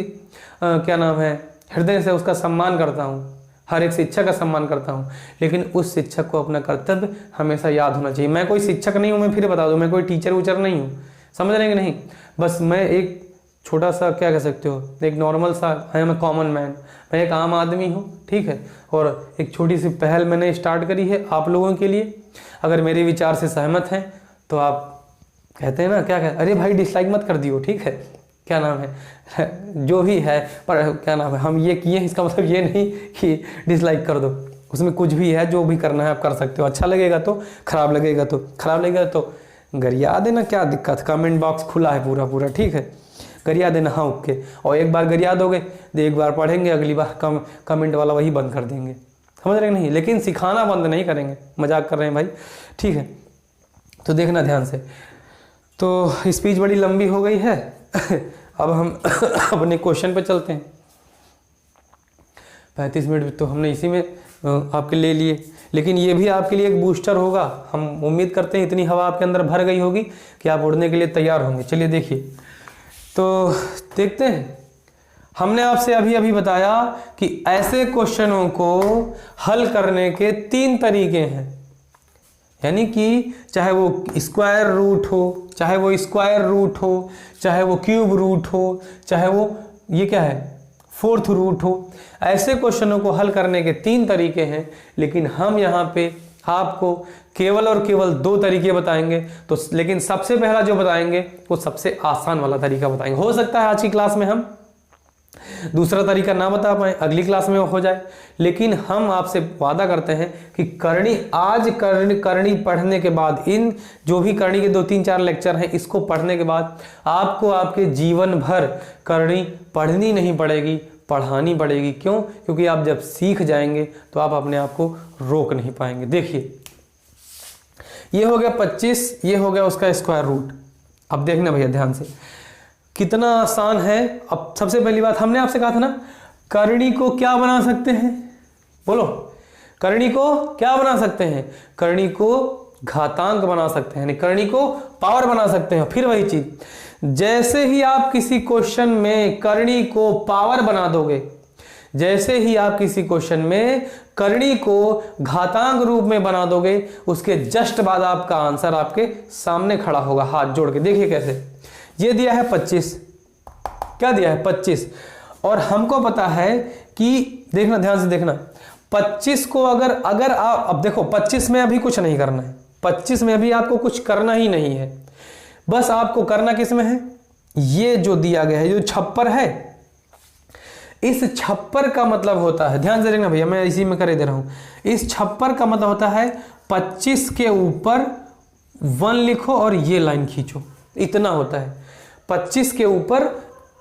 क्या नाम है हृदय से उसका सम्मान करता हूँ, हर एक शिक्षक का सम्मान करता हूँ, लेकिन उस शिक्षक को अपना कर्तव्य हमेशा याद होना चाहिए। मैं कोई शिक्षक नहीं हूँ, मैं फिर बता दूँ, मैं कोई टीचर उचर नहीं हूँ, समझ रहे हैं कि नहीं। बस मैं एक छोटा सा, क्या कह सकते हो, एक नॉर्मल सा, I am a common man, मैं एक आम आदमी हूँ, ठीक है। और एक छोटी सी पहल मैंने स्टार्ट करी है आप लोगों के लिए। अगर मेरे विचार से सहमत हैं तो आप कहते हैं ना, क्या कहते, अरे भाई डिसलाइक मत कर दियो, ठीक है, क्या नाम है जो भी है, पर क्या नाम है, हम ये किए, इसका मतलब ये नहीं कि डिसलाइक कर दो, उसमें कुछ भी है, जो भी करना है आप कर सकते हो। अच्छा लगेगा तो, खराब लगेगा तो गरिया देना, क्या दिक्कत, कमेंट बॉक्स खुला है पूरा पूरा, ठीक है, गरिया देना हाँ ओके। और एक बार गरिया दोगे तो एक बार पढ़ेंगे, अगली बार कमेंट वाला वही बंद कर देंगे, समझ रहे नहीं, लेकिन सिखाना बंद नहीं करेंगे, मजाक कर रहे हैं भाई, ठीक है। तो देखना ध्यान से। तो स्पीच बड़ी लंबी हो गई है अब हम अपने क्वेश्चन पे चलते हैं। 35 मिनट तो हमने इसी में आपके ले लिए, लेकिन ये भी आपके लिए एक बूस्टर होगा। हम उम्मीद करते हैं इतनी हवा आपके अंदर भर गई होगी कि आप उड़ने के लिए तैयार होंगे। चलिए देखिए, तो देखते हैं। हमने आपसे अभी अभी बताया कि ऐसे क्वेश्चनों को हल करने के 3 तरीके हैं, यानी कि चाहे वो स्क्वायर रूट हो, चाहे वो स्क्वायर रूट हो, चाहे वो क्यूब रूट हो, चाहे वो ये क्या है फोर्थ रूट हो, ऐसे क्वेश्चनों को हल करने के 3 तरीके हैं। लेकिन हम यहाँ पे आपको केवल और केवल 2 तरीके बताएंगे। तो लेकिन सबसे पहला जो बताएंगे वो सबसे आसान वाला तरीका बताएंगे। हो सकता है आज की क्लास में हम दूसरा तरीका ना बता पाए, अगली क्लास में हो जाए, लेकिन हम आपसे वादा करते हैं कि करनी पढ़ने के बाद, इन जो भी करनी के 2-3-4 लेक्चर हैं, इसको पढ़ने के बाद आपको आपके जीवन भर करनी पढ़नी नहीं पड़ेगी, पढ़ानी पड़ेगी। क्यों? क्योंकि आप जब सीख जाएंगे तो आप अपने आप को रोक नहीं पाएंगे। देखिए, ये हो गया 25, ये हो गया उसका स्क्वायर रूट। अब देखना भैया ध्यान से, कितना आसान है। अब सबसे पहली बात, हमने आपसे कहा था ना, करनी को क्या बना सकते हैं, बोलो, करनी को क्या बना सकते हैं? करनी को घातांक बना सकते हैं, करनी को पावर बना सकते हैं। फिर वही चीज, जैसे ही आप किसी क्वेश्चन में करनी को पावर बना दोगे, जैसे ही आप किसी क्वेश्चन में करनी को घातांक रूप में बना दोगे, उसके जस्ट बाद आपका आंसर आपके सामने खड़ा होगा हाथ जोड़ के। देखिए कैसे, ये दिया है 25, क्या दिया है 25, और हमको पता है कि, देखना ध्यान से देखना, 25 को अगर आप, अब देखो 25 में अभी कुछ नहीं करना है, 25 में अभी आपको कुछ करना ही नहीं है। बस आपको करना किस में है, ये जो दिया गया है, जो छप्पर है, इस छप्पर का मतलब होता है, ध्यान से देखना भैया, मैं इसी में कर दे रहा हूं, इस छप्पर का मतलब होता है 25 के ऊपर 1 लिखो और ये लाइन खींचो, इतना होता है। 25 के ऊपर,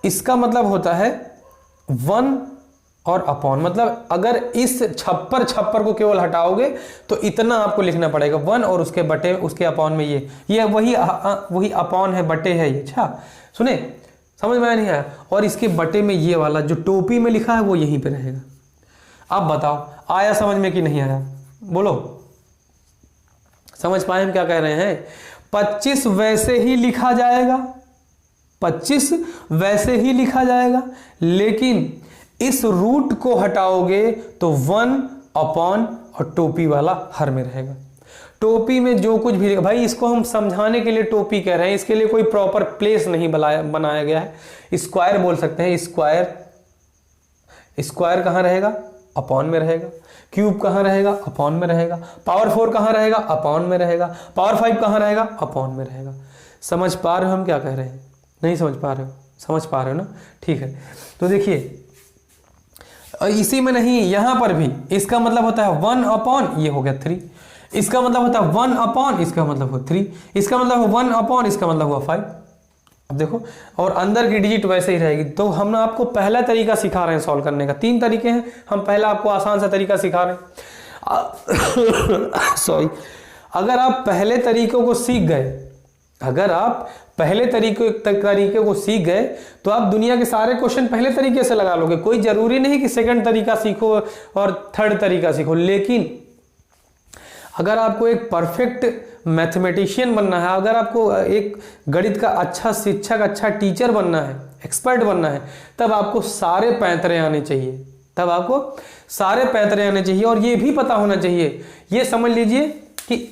इसका मतलब होता है 1 और अपॉन, मतलब अगर इस छप्पर को केवल हटाओगे तो इतना आपको लिखना पड़ेगा, 1 और उसके बटे, उसके अपॉन में ये वही अपॉन है, बटे है ये। अच्छा सुने, समझ में नहीं आया? और इसके बटे में ये वाला जो टोपी में लिखा है वो यहीं पे रहेगा। अब बताओ आया समझ में कि नहीं आया, बोलो, समझ पाए हम क्या कह रहे हैं? 25 वैसे ही लिखा जाएगा, 25 वैसे ही लिखा जाएगा, लेकिन इस रूट को हटाओगे तो 1 अपॉन और टोपी वाला हर में रहेगा। टोपी में जो कुछ भी, भाई इसको हम समझाने के लिए टोपी कह रहे हैं, इसके लिए कोई प्रॉपर प्लेस नहीं बनाया गया है। स्क्वायर बोल सकते हैं, स्क्वायर कहां रहेगा? अपॉन में रहेगा। क्यूब कहां रहेगा? अपॉन में रहेगा। पावर 4 कहां रहेगा? अपॉन में रहेगा। पावर 5 कहां रहेगा? अपॉन में रहेगा। समझ पा रहे हो हम क्या कह रहे हैं? नहीं समझ पा रहे हो? समझ पा रहे हो ना? ठीक है, तो देखिए, इसी में नहीं, यहां पर भी इसका मतलब होता है 1 अपॉन, ये हो गया 3, इसका मतलब होता है 1 अपॉन, इसका मतलब हुआ 3, इसका मतलब हुआ 1 अपॉन, इसका मतलब हुआ 5। अब देखो, और अंदर की डिजिट वैसे ही रहेगी। तो हम आपको पहला तरीका सिखा रहे हैं सॉल्व करने का। 3 तरीके हैं, हम पहला आपको आसान सा तरीका सिखा रहे हैं। सॉरी, अगर आप पहले तरीकों को सीख गए, अगर आप पहले तरीके को सीख गए तो आप दुनिया के सारे क्वेश्चन पहले तरीके से लगा लोगे। कोई जरूरी नहीं कि सेकंड तरीका सीखो और थर्ड तरीका सीखो, लेकिन अगर आपको एक परफेक्ट मैथमेटिशियन बनना है, अगर आपको एक गणित का अच्छा शिक्षक, अच्छा टीचर बनना है, एक्सपर्ट बनना है, तब आपको सारे पैंतरे आने चाहिए, तब आपको सारे पैंतरे आने चाहिए। और ये भी पता होना चाहिए, ये समझ लीजिए कि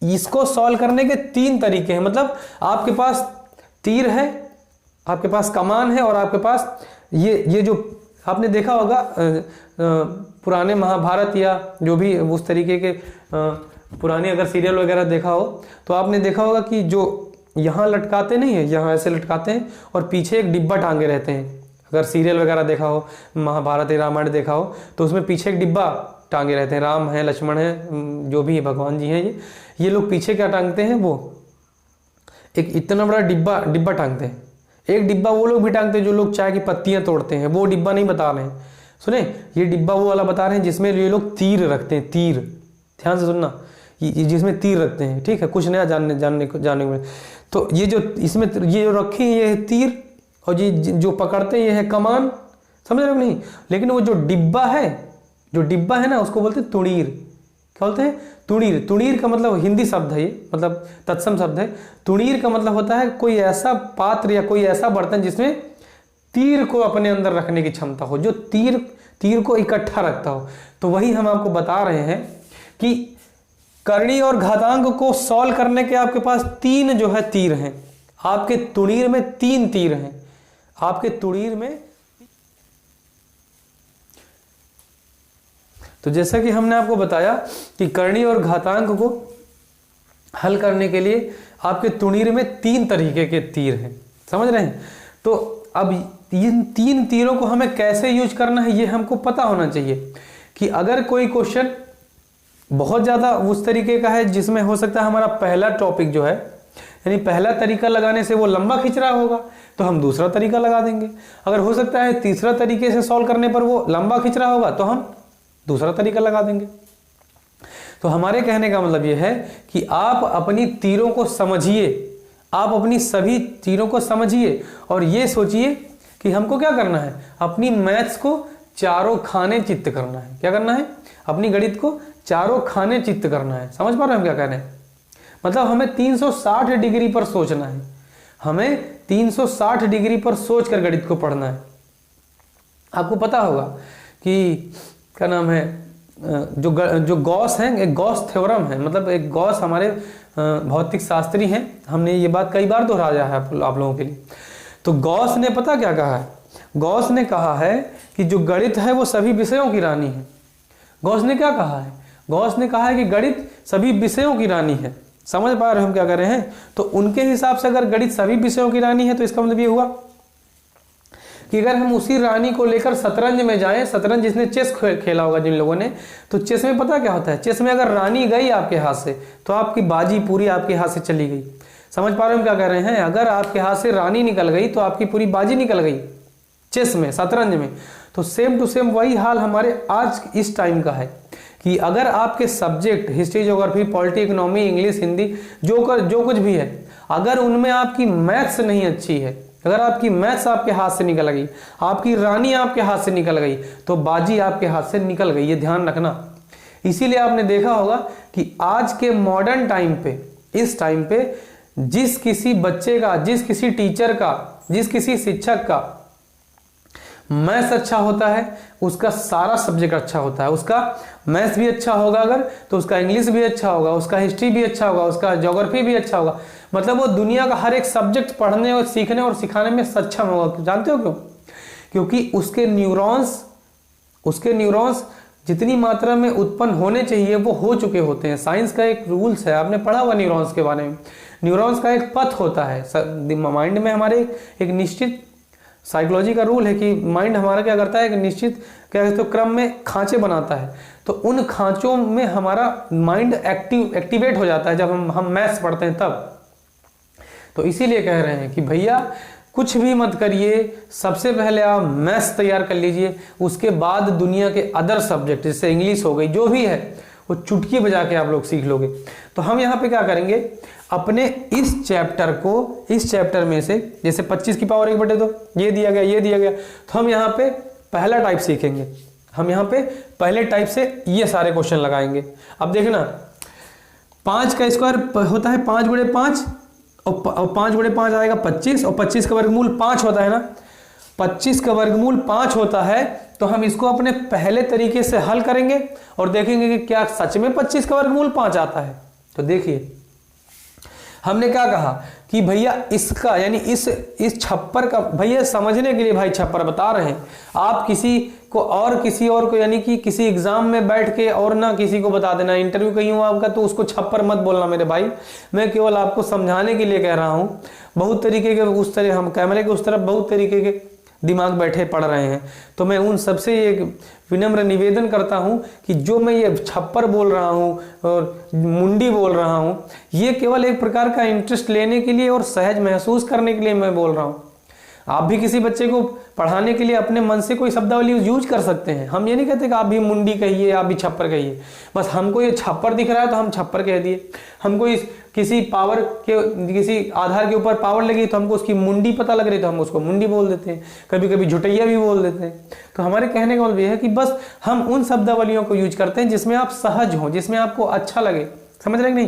इसको सॉल्व करने के 3 तरीके हैं। मतलब आपके पास तीर है आपके पास कमान है और आपके पास ये जो आपने देखा होगा पुराने महाभारत या जो भी उस तरीके के पुराने अगर सीरियल वगैरह देखा हो तो आपने देखा होगा कि जो यहाँ लटकाते नहीं है, यहाँ ऐसे लटकाते हैं और पीछे एक डिब्बा टांगे रहते हैं। अगर सीरियल वगैरह देखा हो, महाभारत या रामायण देखा हो, तो उसमें पीछे एक डिब्बा टांगे रहते हैं। राम है, लक्ष्मण है, जो भी भगवान जी हैं, ये लोग पीछे क्या टांगते हैं, वो एक इतना बड़ा डिब्बा टांगते हैं। एक डिब्बा वो लोग भी टांगते हैं जो लोग चाय की पत्तियां तोड़ते हैं, वो डिब्बा नहीं बता रहे हैं, सुने, ये डिब्बा वो वाला बता रहे हैं जिसमें ये लोग तीर रखते हैं। तीर, ध्यान से सुनना, ये जिसमें तीर रखते हैं, ठीक है, कुछ नया जानने को। तो ये जो इसमें ये जो रखे हैं ये है तीर, और ये जो पकड़ते हैं ये है कमान, समझ रहे हो नहीं। लेकिन वो जो डिब्बा है ना, उसको बोलते हैं तुणीर। क्या बोलते हैं, तुणीर। तुणीर का मतलब हिंदी शब्द है, ये मतलब तत्सम शब्द है। तुणीर का मतलब होता है कोई ऐसा पात्र या कोई ऐसा बर्तन जिसमें तीर को अपने अंदर रखने की क्षमता हो, जो तीर को इकट्ठा रखता हो। तो वही हम आपको बता रहे हैं कि करणी और घातांक को सॉल्व करने के आपके पास 3 जो है तीर हैं। आपके तुणीर में 3 तीर हैं, आपके तुणीर में। तो जैसा कि हमने आपको बताया कि करणी और घातांक को हल करने के लिए आपके तुणीर में 3 तरीके के तीर हैं, समझ रहे हैं। तो अब इन 3 तीरों को हमें कैसे यूज करना है ये हमको पता होना चाहिए कि अगर कोई क्वेश्चन बहुत ज़्यादा उस तरीके का है जिसमें हो सकता है हमारा पहला टॉपिक जो है, यानी पहला तरीका लगाने से वो लंबा खिंच रहा होगा, तो हम दूसरा तरीका लगा देंगे। अगर हो सकता है तीसरा तरीके से सॉल्व करने पर वो लंबा खिंच रहा होगा, तो हम दूसरा तरीका लगा देंगे। तो हमारे कहने का मतलब ये है कि आप अपनी तीरों को समझिए, आप अपनी सभी तीरों को समझिए और ये सोचिए कि हमको क्या करना है, अपनी मैथ्स को चारों खाने चित्त करना है। क्या करना है, अपनी गणित को चारों खाने चित्त करना है। समझ पा रहे हैं हम क्या कह रहे हैं, मतलब हमें 360 डिग्री पर सोचना है, हमें 360 डिग्री पर सोच कर गणित को पढ़ना है। आपको पता होगा कि क्या नाम है, जो गॉस हैं, एक गॉस थ्योरम है, मतलब एक गॉस हमारे भौतिक शास्त्री हैं, हमने ये बात कई बार दोहराया है आप लोगों के लिए। तो गॉस ने पता क्या कहा है, गॉस ने कहा है कि जो गणित है वो सभी विषयों की रानी है। गॉस ने क्या कहा है, गॉस ने कहा है कि गणित सभी विषयों की रानी है। समझ पा रहे हो हम क्या कर रहे हैं। तो उनके हिसाब से अगर गणित सभी विषयों की रानी है तो इसका मतलब ये हुआ कि अगर हम उसी रानी को लेकर शतरंज में जाएं, शतरंज जिसने चेस खेला होगा जिन लोगों ने, तो चेस में पता क्या होता है, चेस में अगर रानी गई आपके हाथ से तो आपकी बाजी पूरी आपके हाथ से चली गई। समझ पा रहे हो हम क्या कह रहे हैं, अगर आपके हाथ से रानी निकल गई तो आपकी पूरी बाजी निकल गई चेस में, शतरंज में। तो सेम टू सेम वही हाल हमारे आज इस टाइम का है कि अगर आपके subject history, geography, polity, economy, English, Hindi, जो कुछ भी है, अगर उनमें आपकी मैथ्स नहीं अच्छी है, अगर आपकी मैथ्स आपके हाथ से निकल गई, आपकी रानी आपके हाथ से निकल गई, तो बाजी आपके हाथ से निकल गई, ये ध्यान रखना। इसीलिए आपने देखा होगा कि आज के मॉडर्न टाइम पे, इस टाइम पे जिस किसी बच्चे का, जिस किसी टीचर का, जिस किसी शिक्षक का मैथ्स अच्छा होता है, उसका सारा सब्जेक्ट अच्छा होता है। उसका मैथ्स भी अच्छा होगा अगर, तो उसका इंग्लिश भी अच्छा होगा, उसका हिस्ट्री भी अच्छा होगा, उसका ज्योग्राफी भी अच्छा होगा। मतलब वो दुनिया का हर एक सब्जेक्ट पढ़ने और सीखने और सिखाने में सक्षम होगा। जानते हो क्यों? क्योंकि उसके न्यूरॉन्स जितनी मात्रा में उत्पन्न होने चाहिए वो हो चुके होते हैं। साइंस का एक रूल्स है, आपने पढ़ा हुआ न्यूरॉन्स के बारे में। न्यूरॉन्स का एक पथ होता है माइंड में हमारे, एक निश्चित साइकोलॉजी का रूल है कि माइंड हमारा क्या करता है, एक निश्चित क्या कहते हैं क्रम में खांचे बनाता है। तो उन खांचों में हमारा माइंड एक्टिवेट हो जाता है जब हम मैथ्स पढ़ते हैं तब। तो इसीलिए कह रहे हैं कि भैया कुछ भी मत करिए, सबसे पहले आप मैथ्स तैयार कर लीजिए, उसके बाद दुनिया के अदर सब्जेक्ट जैसे इंग्लिश हो गई, जो भी है वो चुटकी बजा के आप लोग सीख लोगे। तो हम यहाँ पे क्या करेंगे, अपने इस चैप्टर में से जैसे 25 की पावर 1/2 ये दिया गया, तो हम यहाँ पे पहला टाइप सीखेंगे। हम यहाँ पे पहले टाइप से ये सारे क्वेश्चन लगाएंगे। अब देखना, 5 का स्क्वायर होता है 5/5 और 5/5 आएगा 25, और 25 का वर्गमूल 5 होता है ना, 25 का वर्गमूल 5 होता है। तो हम इसको अपने पहले तरीके से हल करेंगे और देखेंगे कि क्या सच में 25 का वर्गमूल 5 आता है। तो देखिए हमने क्या कहा कि भैया इसका यानी इस छप्पर का, भैया समझने के लिए भाई छप्पर बता रहे हैं। आप किसी और को यानी कि किसी एग्जाम में बैठ के और ना किसी को बता देना, इंटरव्यू कहीं हुआ आपका तो उसको छप्पर मत बोलना मेरे भाई। मैं केवल आपको समझाने के लिए कह रहा हूँ। बहुत तरीके के उस तरह हम कैमरे के उस तरफ बहुत तरीके के दिमाग बैठे पढ़ रहे हैं, तो मैं उन सबसे एक विनम्र निवेदन करता हूं कि जो मैं ये छप्पर बोल रहा हूं और मुंडी बोल रहा हूं, ये केवल एक प्रकार का इंटरेस्ट लेने के लिए और सहज महसूस करने के लिए मैं बोल रहा हूं। आप भी किसी बच्चे को पढ़ाने के लिए अपने मन से कोई शब्दावली यूज कर सकते हैं। हम ये नहीं कहते कि आप भी मुंडी कहिए, आप भी छप्पर कहिए। बस हमको ये छप्पर दिख रहा है तो हम छप्पर कह दिए। हमको किसी आधार के ऊपर पावर लगी तो हमको उसकी मुंडी पता लग रही तो हम उसको मुंडी बोल देते हैं, कभी कभी झुटैया भी बोल देते हैं। तो हमारे कहने का मतलब यह है कि बस हम उन शब्दावलियों को यूज करते हैं जिसमें आप सहज हो, जिसमें आपको अच्छा लगे। समझ रहे नहीं?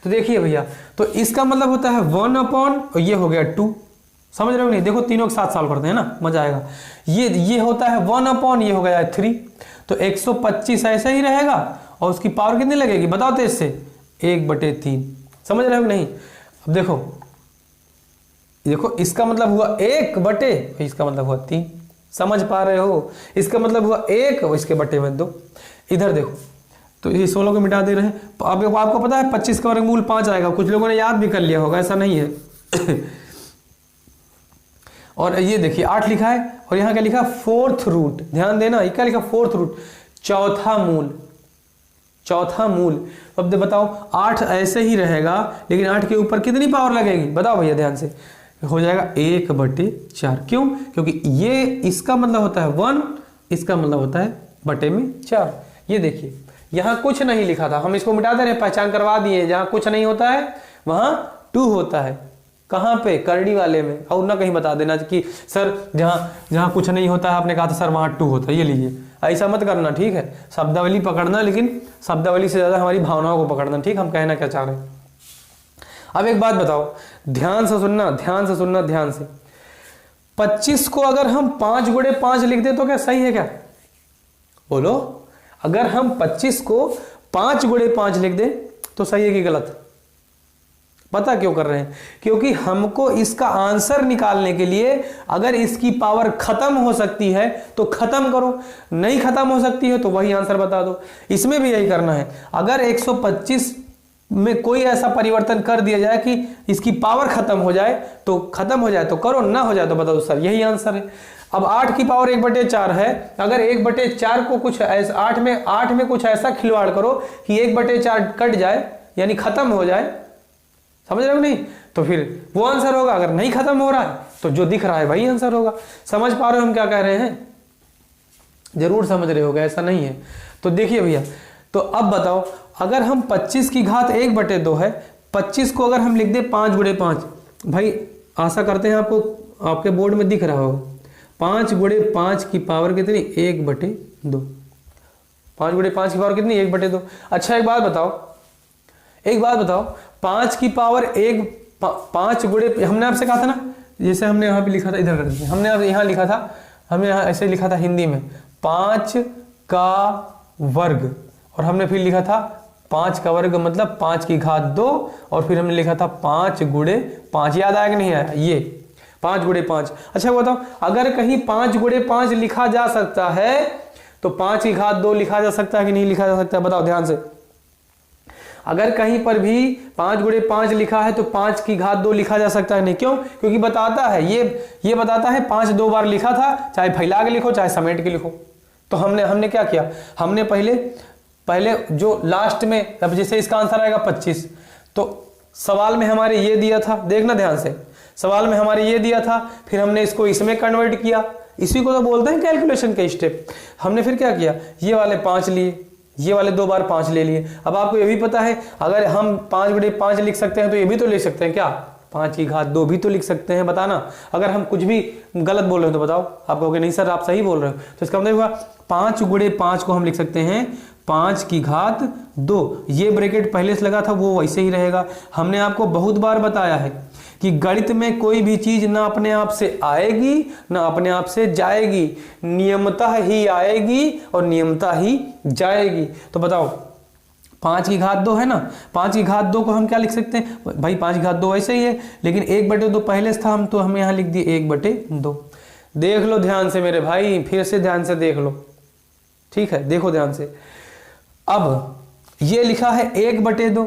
तो देखिए भैया, तो इसका मतलब होता है 1/, और ये हो गया 2। समझ रहे हो नहीं? देखो तीनों के साथ सॉल्व करते हैं ना, मजा आएगा। ये होता है 1/, ये हो गया 3। तो 125 ऐसा ही रहेगा और उसकी पावर कितनी लगेगी बताओ तो इससे 1/3। समझ रहे हो नहीं? अब देखो इसका मतलब हुआ 1/, इसका मतलब हुआ 3। समझ पा रहे हो? इसका मतलब हुआ 1 और इसके बटे में 2। इधर देखो, तो ये 16 को मिटा दे रहे हैं। अब आपको पता है 25 का वर्गमूल 5 आएगा। कुछ लोगों ने याद भी कर लिया होगा, ऐसा नहीं है। और ये देखिए 8 लिखा है और यहाँ क्या लिखा? 4th root. ध्यान देना, ये क्या लिखा? 4th रूट, चौथा मूल। अब बताओ 8 ऐसे ही रहेगा, लेकिन 8 के ऊपर कितनी पावर लगेगी बताओ भैया ध्यान से? हो जाएगा 1/4। क्यों? क्योंकि ये इसका मतलब होता है 1, इसका मतलब होता है बटे में 4। ये देखिए यहाँ कुछ नहीं लिखा था, हम इसको मिटा दे रहे हैं, पहचान करवा दिए। जहाँ कुछ नहीं होता है वहां 2 होता है। कहाँ पे? करड़ी वाले में। और ना कहीं बता देना कि सर जहाँ कुछ नहीं होता है आपने कहा था सर वहां 2 होता है। ये लीजिए, ऐसा मत करना, ठीक है? शब्दावली पकड़ना, लेकिन शब्दावली से ज्यादा हमारी भावनाओं को पकड़ना, ठीक? हम कहना क्या चाह रहे हैं। अब एक बात बताओ, ध्यान से सुनना। 25 को अगर हम 5 × 5 लिख दे तो क्या सही है क्या? बोलो, अगर हम 25 को 5 × 5 लिख दे तो सही है कि गलत? पता क्यों कर रहे हैं? क्योंकि हमको इसका आंसर निकालने के लिए अगर इसकी पावर खत्म हो सकती है तो खत्म करो, नहीं खत्म हो सकती है तो वही आंसर बता दो। इसमें भी यही करना है। अगर 125 में कोई ऐसा परिवर्तन कर दिया जाए कि इसकी पावर खत्म हो जाए तो खत्म हो जाए तो करो, ना हो जाए तो बता दो सर यही आंसर है। अब 8 की पावर 1/4 है। अगर 1/4 को कुछ ऐसा 8 में कुछ ऐसा खिलवाड़ करो कि 1/4 कट जाए यानी खत्म हो जाए। समझ रहे हो नहीं? तो फिर वो आंसर होगा। अगर नहीं खत्म हो रहा है तो जो दिख रहा है वही आंसर होगा। समझ पा रहे हो हम क्या कह रहे हैं? जरूर समझ रहे होगे, ऐसा नहीं है। तो देखिए भैया, तो अब बताओ, अगर हम 25 की घात 1/2 है, 25 को अगर हम लिख दे 5 × 5, भाई आशा करते हैं आपको आपके बोर्ड में दिख रहा होगा। 5 × 5 की पावर कितनी? 1/2। 5 × 5 की पावर कितनी? 1/2। अच्छा एक बात बताओ, 5 की पावर 5 × हमने आपसे कहा था ना, जैसे हमने यहाँ पे लिखा था, इधर कर दीजिए, हमने यहाँ लिखा था, हमने यहाँ ऐसे लिखा था हिंदी में 5 का वर्ग, और हमने फिर लिखा था 5 का वर्ग मतलब 5 की घात 2, और फिर हमने लिखा था 5 × 5। याद आया कि नहीं आया? ये 5 × 5। अच्छा बताओ, अगर कहीं 5 × 5 लिखा जा सकता है तो 5 की घात 2 लिखा जा सकता है कि नहीं लिखा जा सकता है? बताओ ध्यान से। अगर कहीं पर भी 5 × 5 लिखा है तो 5 की घात 2 लिखा जा सकता है नहीं। क्यों? क्योंकि बताता है, ये बताता है 5 2 बार लिखा था, चाहे फैला के लिखो चाहे समेट के लिखो। तो हमने क्या किया? हमने पहले जो लास्ट में, अब जैसे इसका आंसर आएगा 25, तो सवाल में हमारे ये दिया था, देखना ध्यान से, सवाल में हमारे ये दिया था, फिर हमने इसको इसमें कन्वर्ट किया। इसी को तो बोलते हैं कैलकुलेशन के स्टेप। हमने फिर क्या किया? ये वाले 5 लिए, ये वाले 2 बार 5 ले लिए। अब आपको ये भी पता है, अगर हम 5 × 5 लिख सकते हैं तो ये भी तो लिख सकते हैं क्या? 5 की घात 2 भी तो लिख सकते हैं। बताना, अगर हम कुछ भी गलत बोल रहे हो तो बताओ। आप कहोगे नहीं सर आप सही बोल रहे हो, तो इसका मतलब हुआ 5 × 5 को हम लिख सकते हैं 5 की घात 2। ये ब्रैकेट पहले से लगा था वो वैसे ही रहेगा। हमने आपको बहुत बार बताया है कि गणित में कोई भी चीज ना अपने आप से आएगी ना अपने आप से जाएगी, नियमतः ही आएगी और नियमतः ही जाएगी। तो बताओ 5 की घात 2 है ना, 5 की घात 2 को हम क्या लिख सकते हैं भाई, 5 की घात 2 वैसे ही है, लेकिन 1/2 पहले से था, हम तो हम यहाँ लिख दिए 1/2। देख लो ध्यान से मेरे भाई, फिर से ध्यान से देख लो, ठीक है, देखो ध्यान से। अब ये लिखा है 1/2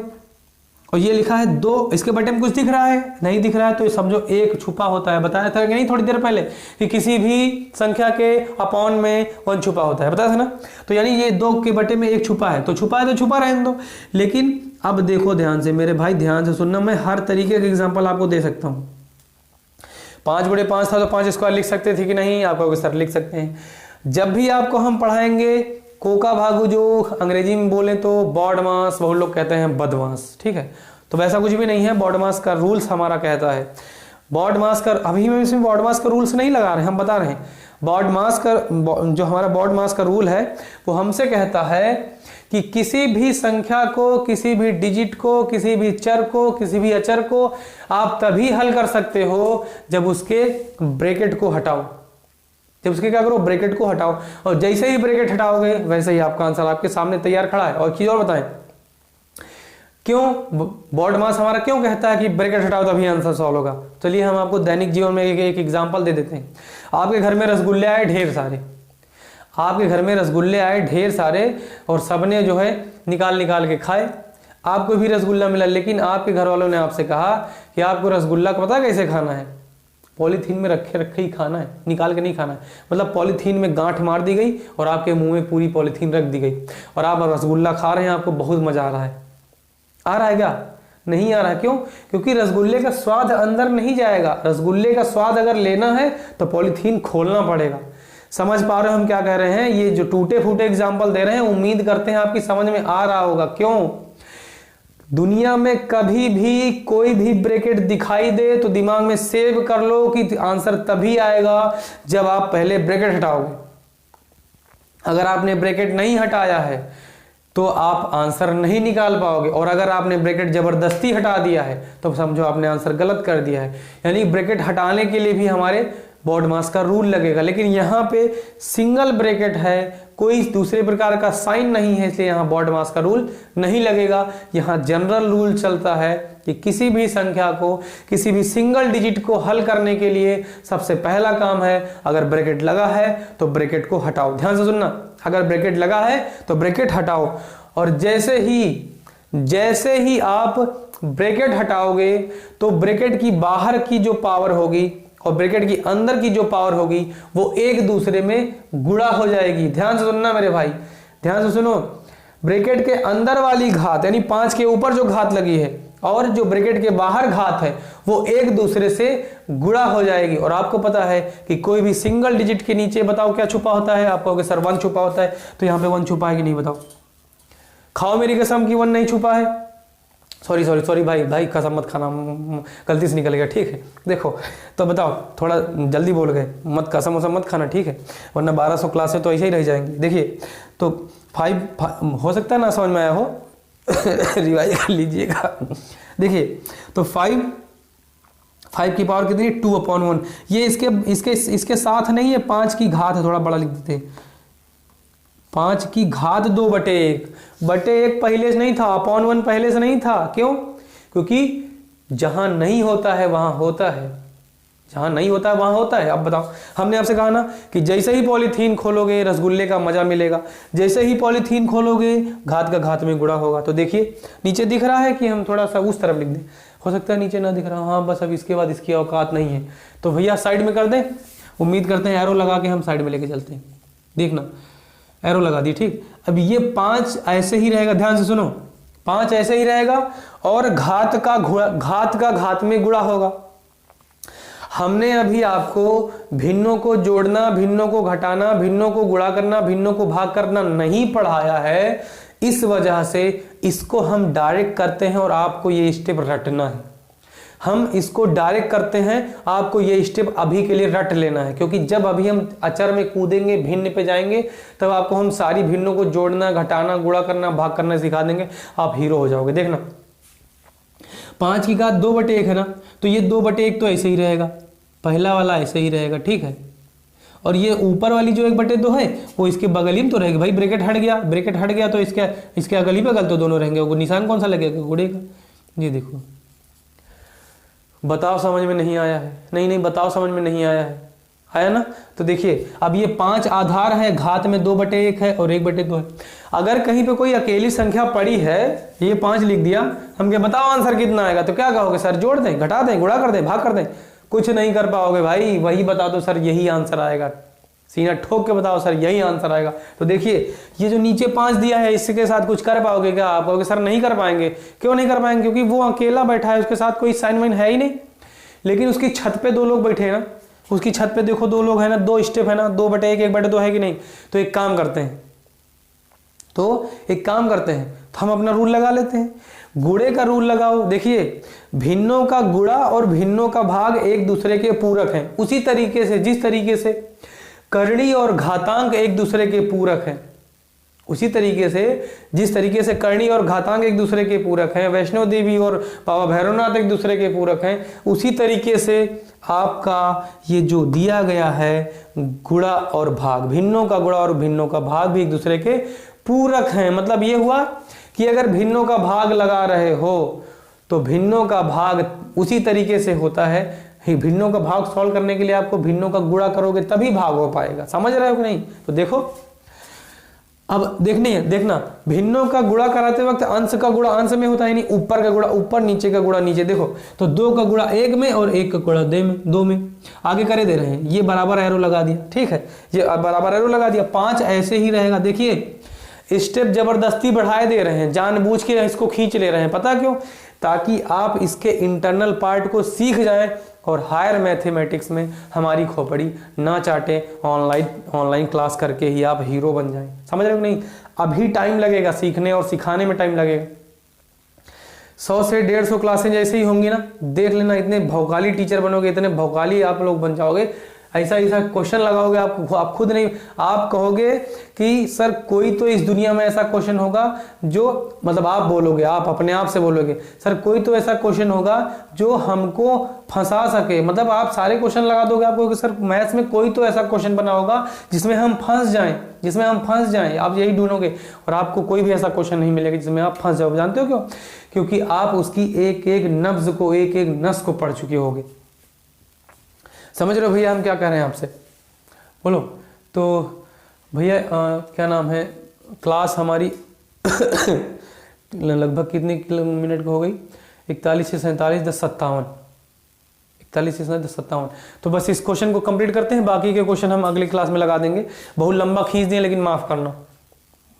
और ये लिखा है 2, इसके बटे में कुछ दिख रहा है, नहीं दिख रहा है, तो ये समझो 1 छुपा होता है। बताया था कि नहीं थोड़ी देर पहले कि किसी भी संख्या के अपॉन में 1 छुपा होता है, बताया था ना। तो यानी ये 2 के बटे में 1 छुपा है, तो छुपा है तो छुपा रहने दो। लेकिन अब देखो ध्यान से मेरे भाई, ध्यान से सुनना, मैं हर तरीके के एग्जाम्पल आपको दे सकता हूँ। 5/5 था तो 5 स्क्वायर लिख सकते थे कि नहीं, आपको सर लिख सकते हैं। जब भी आपको हम पढ़ाएंगे कोका भागू, जो अंग्रेजी में बोले तो बॉडमास, बहुत लोग कहते हैं बदमाश, ठीक है, तो वैसा कुछ भी नहीं है। बॉडमास का रूल्स हमारा कहता है, बॉडमास का, अभी मैं इसमें बॉडमास का रूल्स नहीं लगा रहे हैं, हम बता रहे हैं बॉडमास का, जो हमारा बॉडमास का रूल है वो हमसे कहता है कि किसी भी संख्या को, किसी भी डिजिट को, किसी भी चर को, किसी भी अचर को आप तभी हल कर सकते हो जब उसके ब्रैकेट को हटाओ, जब उसके क्या करो, ब्रैकेट को हटाओ। और जैसे ही ब्रैकेट हटाओगे वैसे ही आपका आंसर आपके सामने तैयार खड़ा है। और चीज और बताएं, क्यों बॉडमास हमारा क्यों कहता है कि ब्रैकेट हटाओ तभी आंसर सॉल्व होगा। चलिए हम आपको दैनिक जीवन में एक एग्जांपल दे देते हैं। आपके घर में रसगुल्ले आए ढेर सारे, आपके घर में रसगुल्ले आए ढेर सारे और सबने जो है निकाल निकाल के खाए, आपको भी रसगुल्ला मिला, लेकिन आपके घर वालों ने आपसे कहा कि आपको रसगुल्ला को पता कैसे खाना है, पॉलीथीन में रखे रखे ही खाना है, निकाल के नहीं खाना है। मतलब पॉलीथीन में गांठ मार दी गई और आपके मुंह में पूरी पॉलीथीन रख दी गई और आप रसगुल्ला खा रहे हैं, आपको बहुत मजा आ रहा है। आ रहा है क्या? नहीं आ रहा है। क्यों? क्योंकि रसगुल्ले का स्वाद अंदर नहीं जाएगा। रसगुल्ले का स्वाद अगर लेना है तो पॉलीथीन खोलना पड़ेगा। समझ पा रहे हो हम क्या कह रहे हैं? ये जो टूटे फूटे एग्जाम्पल दे रहे हैं, उम्मीद करते हैं आपकी समझ में आ रहा होगा। क्यों? दुनिया में कभी भी कोई भी ब्रैकेट दिखाई दे तो दिमाग में सेव कर लो कि आंसर तभी आएगा जब आप पहले ब्रैकेट हटाओगे। अगर आपने ब्रैकेट नहीं हटाया है तो आप आंसर नहीं निकाल पाओगे, और अगर आपने ब्रैकेट जबरदस्ती हटा दिया है तो समझो आपने आंसर गलत कर दिया है। यानी ब्रैकेट हटाने के लिए भी हमारे बॉडमास का रूल लगेगा, लेकिन यहाँ पे सिंगल ब्रैकेट है, कोई दूसरे प्रकार का साइन नहीं है, इसलिए यहाँ बॉडमास का रूल नहीं लगेगा। यहाँ जनरल रूल चलता है कि किसी भी संख्या को, किसी भी सिंगल डिजिट को हल करने के लिए सबसे पहला काम है, अगर ब्रैकेट लगा है तो ब्रैकेट को हटाओ। ध्यान से सुनना, अगर ब्रैकेट लगा है तो ब्रैकेट हटाओ, और जैसे ही आप ब्रैकेट हटाओगे तो ब्रैकेट की बाहर की जो पावर होगी और ब्रैकेट की अंदर की जो पावर होगी वो एक दूसरे में गुणा हो जाएगी। ध्यान से सुनना मेरे भाई, ध्यान से सुनो। ब्रैकेट के अंदर वाली घात यानी 5 के ऊपर जो घात लगी है और जो ब्रैकेट के बाहर घात है वो एक दूसरे से गुणा हो जाएगी। और आपको पता है कि कोई भी सिंगल डिजिट के नीचे बताओ क्या छुपा होता है? आप कहोगे सर 1 छुपा होता है, तो यहाँ पे 1 छुपा है कि नहीं बताओ? खाओ मेरी कसम की 1 नहीं छुपा है। सॉरी भाई कसम मत खाना, गलती से निकल गया, ठीक है। देखो तो बताओ, थोड़ा जल्दी बोल गए, मत कसम वसम मत खाना, ठीक है, वरना 1200 क्लास है तो ऐसे ही रह जाएंगे। देखिए तो 5 हो सकता है ना समझ में आया हो रिवाइज कर लीजिएगा। देखिए तो 5 की पावर कितनी? 2/1। ये इसके साथ नहीं है, 5 की घात है, थोड़ा बड़ा लिख देते हैं। 5 की घात 2/1 पहले से नहीं था, अपॉन 1 पहले से नहीं था। क्यों? क्योंकि जहां नहीं होता है वहां होता है, जहां नहीं होता है वहां होता है। अब बताओ, हमने आपसे कहा ना कि जैसे ही पॉलीथीन खोलोगे रसगुल्ले का मजा मिलेगा, जैसे ही पॉलीथीन खोलोगे घात का घात में गुणा होगा। तो देखिए नीचे दिख रहा है कि हम थोड़ा सा उस तरफ लिख दें, हो सकता है नीचे ना दिख रहा, हाँ बस अब इसके बाद इसकी औकात नहीं है तो भैया साइड में कर दें। उम्मीद करते हैं एरो लगा के हम साइड में लेके चलते हैं। देखना एरो लगा दी, ठीक। अब ये 5 ऐसे ही रहेगा, ध्यान से सुनो, 5 ऐसे ही रहेगा और घात का घात में गुणा होगा। हमने अभी आपको भिन्नों को जोड़ना, भिन्नों को घटाना, भिन्नों को गुणा करना, भिन्नों को भाग करना नहीं पढ़ाया है, इस वजह से इसको हम डायरेक्ट करते हैं और आपको ये स्टेप रटना है। हम इसको डायरेक्ट करते हैं, आपको ये स्टेप अभी के लिए रट लेना है, क्योंकि जब अभी हम अचर में कूदेंगे, भिन्न पे जाएंगे, तब आपको हम सारी भिन्नों को जोड़ना, घटाना, गुणा करना, भाग करना सिखा देंगे, आप हीरो हो जाओगे। देखना 5 की घात 2/1 है ना, तो ये 2/1 तो ऐसे ही रहेगा, पहला वाला ऐसे ही रहेगा, ठीक है। और ये ऊपर वाली जो 1/2 है वो इसके बगल ही में तो रहेगी भाई, ब्रैकेट हट गया तो इसके अगल ही बगल तो दोनों रहेंगे, वो निशान कौन सा लगेगा, गुणे का। ये देखो, बताओ समझ में नहीं आया है, नहीं बताओ समझ में नहीं आया है, आया ना। तो देखिए अब ये 5 आधार है, घात में 2/1 है और 1/2 है। अगर कहीं पे कोई अकेली संख्या पड़ी है, ये 5 लिख दिया, हम क्या बताओ आंसर कितना आएगा, तो क्या कहोगे सर जोड़ दें, घटा दें, गुणा कर दें, भाग कर दें, कुछ नहीं कर पाओगे भाई, वही बता दो सर यही आंसर आएगा, सीना ठोक के बताओ सर यही आंसर आएगा। तो देखिए ये जो नीचे 5 दिया है इसके साथ कुछ कर पाओगे क्या, आप कहोगे सर नहीं कर पाएंगे, क्यों नहीं कर पाएंगे, क्योंकि वो अकेला बैठा है, उसके साथ कोई साइन वाइन है ही नहीं। लेकिन उसकी छत पे 2 लोग बैठे हैं ना, उसकी छत पे देखो 2 लोग है ना, 2 स्टेप है ना, 2/1 1/2 है कि नहीं। तो एक काम करते हैं, तो हम अपना रूल लगा लेते हैं, गुणे का रूल लगाओ। देखिए भिन्नों का गुणा और भिन्नों का भाग एक दूसरे के पूरक हैं, उसी तरीके से जिस तरीके से करणी और घातांक एक दूसरे के पूरक हैं, उसी तरीके से जिस तरीके से करणी और घातांक एक दूसरे के पूरक हैं, वैष्णो देवी और बाबा भैरवनाथ एक दूसरे के पूरक हैं, उसी तरीके से आपका ये जो दिया गया है गुणा और भाग, भिन्नों का गुणा और भिन्नों का भाग भी एक दूसरे के पूरक हैं। मतलब ये हुआ कि अगर भिन्नों का भाग लगा रहे हो तो भिन्नों का भाग उसी तरीके से होता है, भिन्नों का भाग सॉल्व करने के लिए आपको भिन्नों का गुणा करोगे तभी भाग हो पाएगा, समझ रहे हो कि नहीं। तो देखो अब देखना भिन्नों का गुणा कराते वक्त अंश का गुणा अंश में होता है, नहीं ऊपर का गुणा ऊपर, नीचे का गुणा नीचे। देखो तो 2 का गुणा 1 में और 1 का गुणा 2 में, आगे करे दे रहे हैं, ये बराबर एरो लगा दिया, ठीक है, ये बराबर एरो लगा दिया। 5 ऐसे ही रहेगा। देखिए स्टेप जबरदस्ती बढ़ाए दे रहे हैं, जानबूझ के इसको खींच ले रहे हैं, पता क्यों, ताकि आप इसके इंटरनल पार्ट को सीख जाएं और हायर मैथमेटिक्स में हमारी खोपड़ी ना चाटे, ऑनलाइन क्लास करके ही आप हीरो बन जाएं। समझ रहे हो नहीं, अभी टाइम लगेगा, सीखने और सिखाने में टाइम लगेगा। 100 से 150 क्लासें जैसे ही होंगी ना, देख लेना इतने भौकाली टीचर बनोगे, इतने भौकाली आप लोग बन जाओगे, ऐसा क्वेश्चन लगाओगे आप खुद नहीं, आप कहोगे कि सर कोई तो इस दुनिया में ऐसा क्वेश्चन होगा जो, मतलब आप बोलोगे, आप अपने आप से बोलोगे सर कोई तो ऐसा क्वेश्चन होगा जो हमको फंसा सके। मतलब आप सारे क्वेश्चन लगा दोगे, आपको सर मैथ्स में कोई तो ऐसा क्वेश्चन बना होगा जिसमें हम फंस जाएं, आप यही ढूंढोगे और आपको कोई भी ऐसा क्वेश्चन नहीं मिलेगा जिसमें आप फंस जाओ। जानते हो क्यों, क्योंकि आप उसकी एक एक नब्ज को, एक एक नस को पढ़ चुके होगे। समझ रहे हो भैया हम क्या कह रहे हैं आपसे, बोलो। तो भैया क्या नाम है, क्लास हमारी लगभग कितने मिनट की हो गई, 41 से 47 10 57, 41 से 10 57। तो बस इस क्वेश्चन को कंप्लीट करते हैं, बाकी के क्वेश्चन हम अगली क्लास में लगा देंगे। बहुत लंबा खींच दिए, लेकिन माफ़ करना,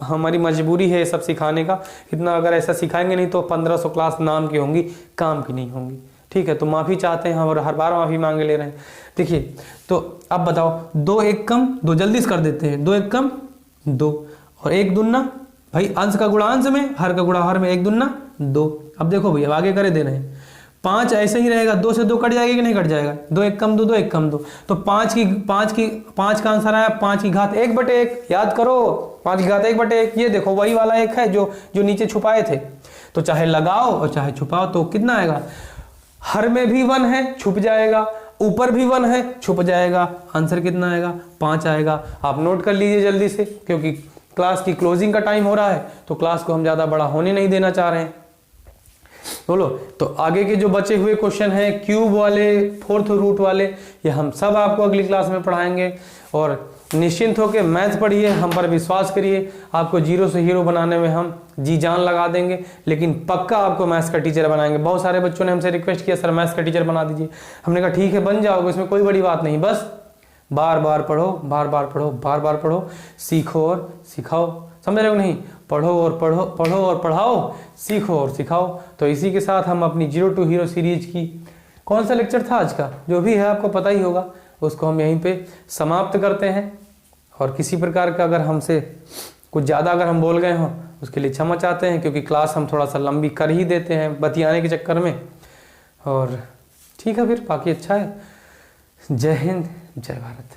हमारी मजबूरी है सब सिखाने का। इतना अगर ऐसा सिखाएंगे नहीं तो 1500 क्लास नाम की होंगी, काम की नहीं होंगी, ठीक है। तो माफ़ी चाहते हैं हम और हर बार माफ़ी मांगे ले रहे हैं। देखिए तो अब बताओ, 2 1 कम 2, जल्दी से कर देते हैं, 2 1 कम 2 और 1 दूना, भाई अंश का गुणा अंश में, हर का गुणा हर में, 1 दूना 2। अब देखो भैया आगे करे दे रहे हैं, 5 ऐसे ही रहेगा, 2 से 2 कट जाएगा कि नहीं कट जाएगा, 2 1 कम 2 2 1 कम 2, तो 5 का आंसर आया 5 की घात 1/1। याद करो 5 की घात 1/1, ये देखो वही वाला एक है जो नीचे छुपाए थे। तो चाहे लगाओ और चाहे छुपाओ, तो कितना आएगा, हर में भी 1 है छुप जाएगा, ऊपर भी 1 है छुप जाएगा, आंसर कितना आएगा 5 आएगा। आप नोट कर लीजिए जल्दी से, क्योंकि क्लास की क्लोजिंग का टाइम हो रहा है, तो क्लास को हम ज़्यादा बड़ा होने नहीं देना चाह रहे हैं। बोलो तो आगे के जो बचे हुए क्वेश्चन हैं, क्यूब वाले, 4th रूट वाले, ये हम सब आपको अगली क्लास में पढ़ाएंगे। और निश्चिंत होकर मैथ पढ़िए, हम पर विश्वास करिए, आपको जीरो से हीरो बनाने में हम जी जान लगा देंगे, लेकिन पक्का आपको मैथ्स का टीचर बनाएंगे। बहुत सारे बच्चों ने हमसे रिक्वेस्ट किया सर मैथ्स का टीचर बना दीजिए, हमने कहा ठीक है बन जाओगे, इसमें कोई बड़ी बात नहीं, बस बार बार पढ़ो, बार बार पढ़ो, सीखो और सिखाओ। समझ रहे हो नहीं, पढ़ो और पढ़ाओ, सीखो और सिखाओ। तो इसी के साथ हम अपनी 0 to हीरो सीरीज की, कौन सा लेक्चर था आज का, जो भी है आपको पता ही होगा, उसको हम यहीं पे समाप्त करते हैं। और किसी प्रकार का अगर हमसे कुछ ज़्यादा अगर हम बोल गए हों उसके लिए क्षमा चाहते हैं, क्योंकि क्लास हम थोड़ा सा लंबी कर ही देते हैं बतियाने के चक्कर में। और ठीक है फिर बाकी अच्छा है। जय हिंद, जय भारत।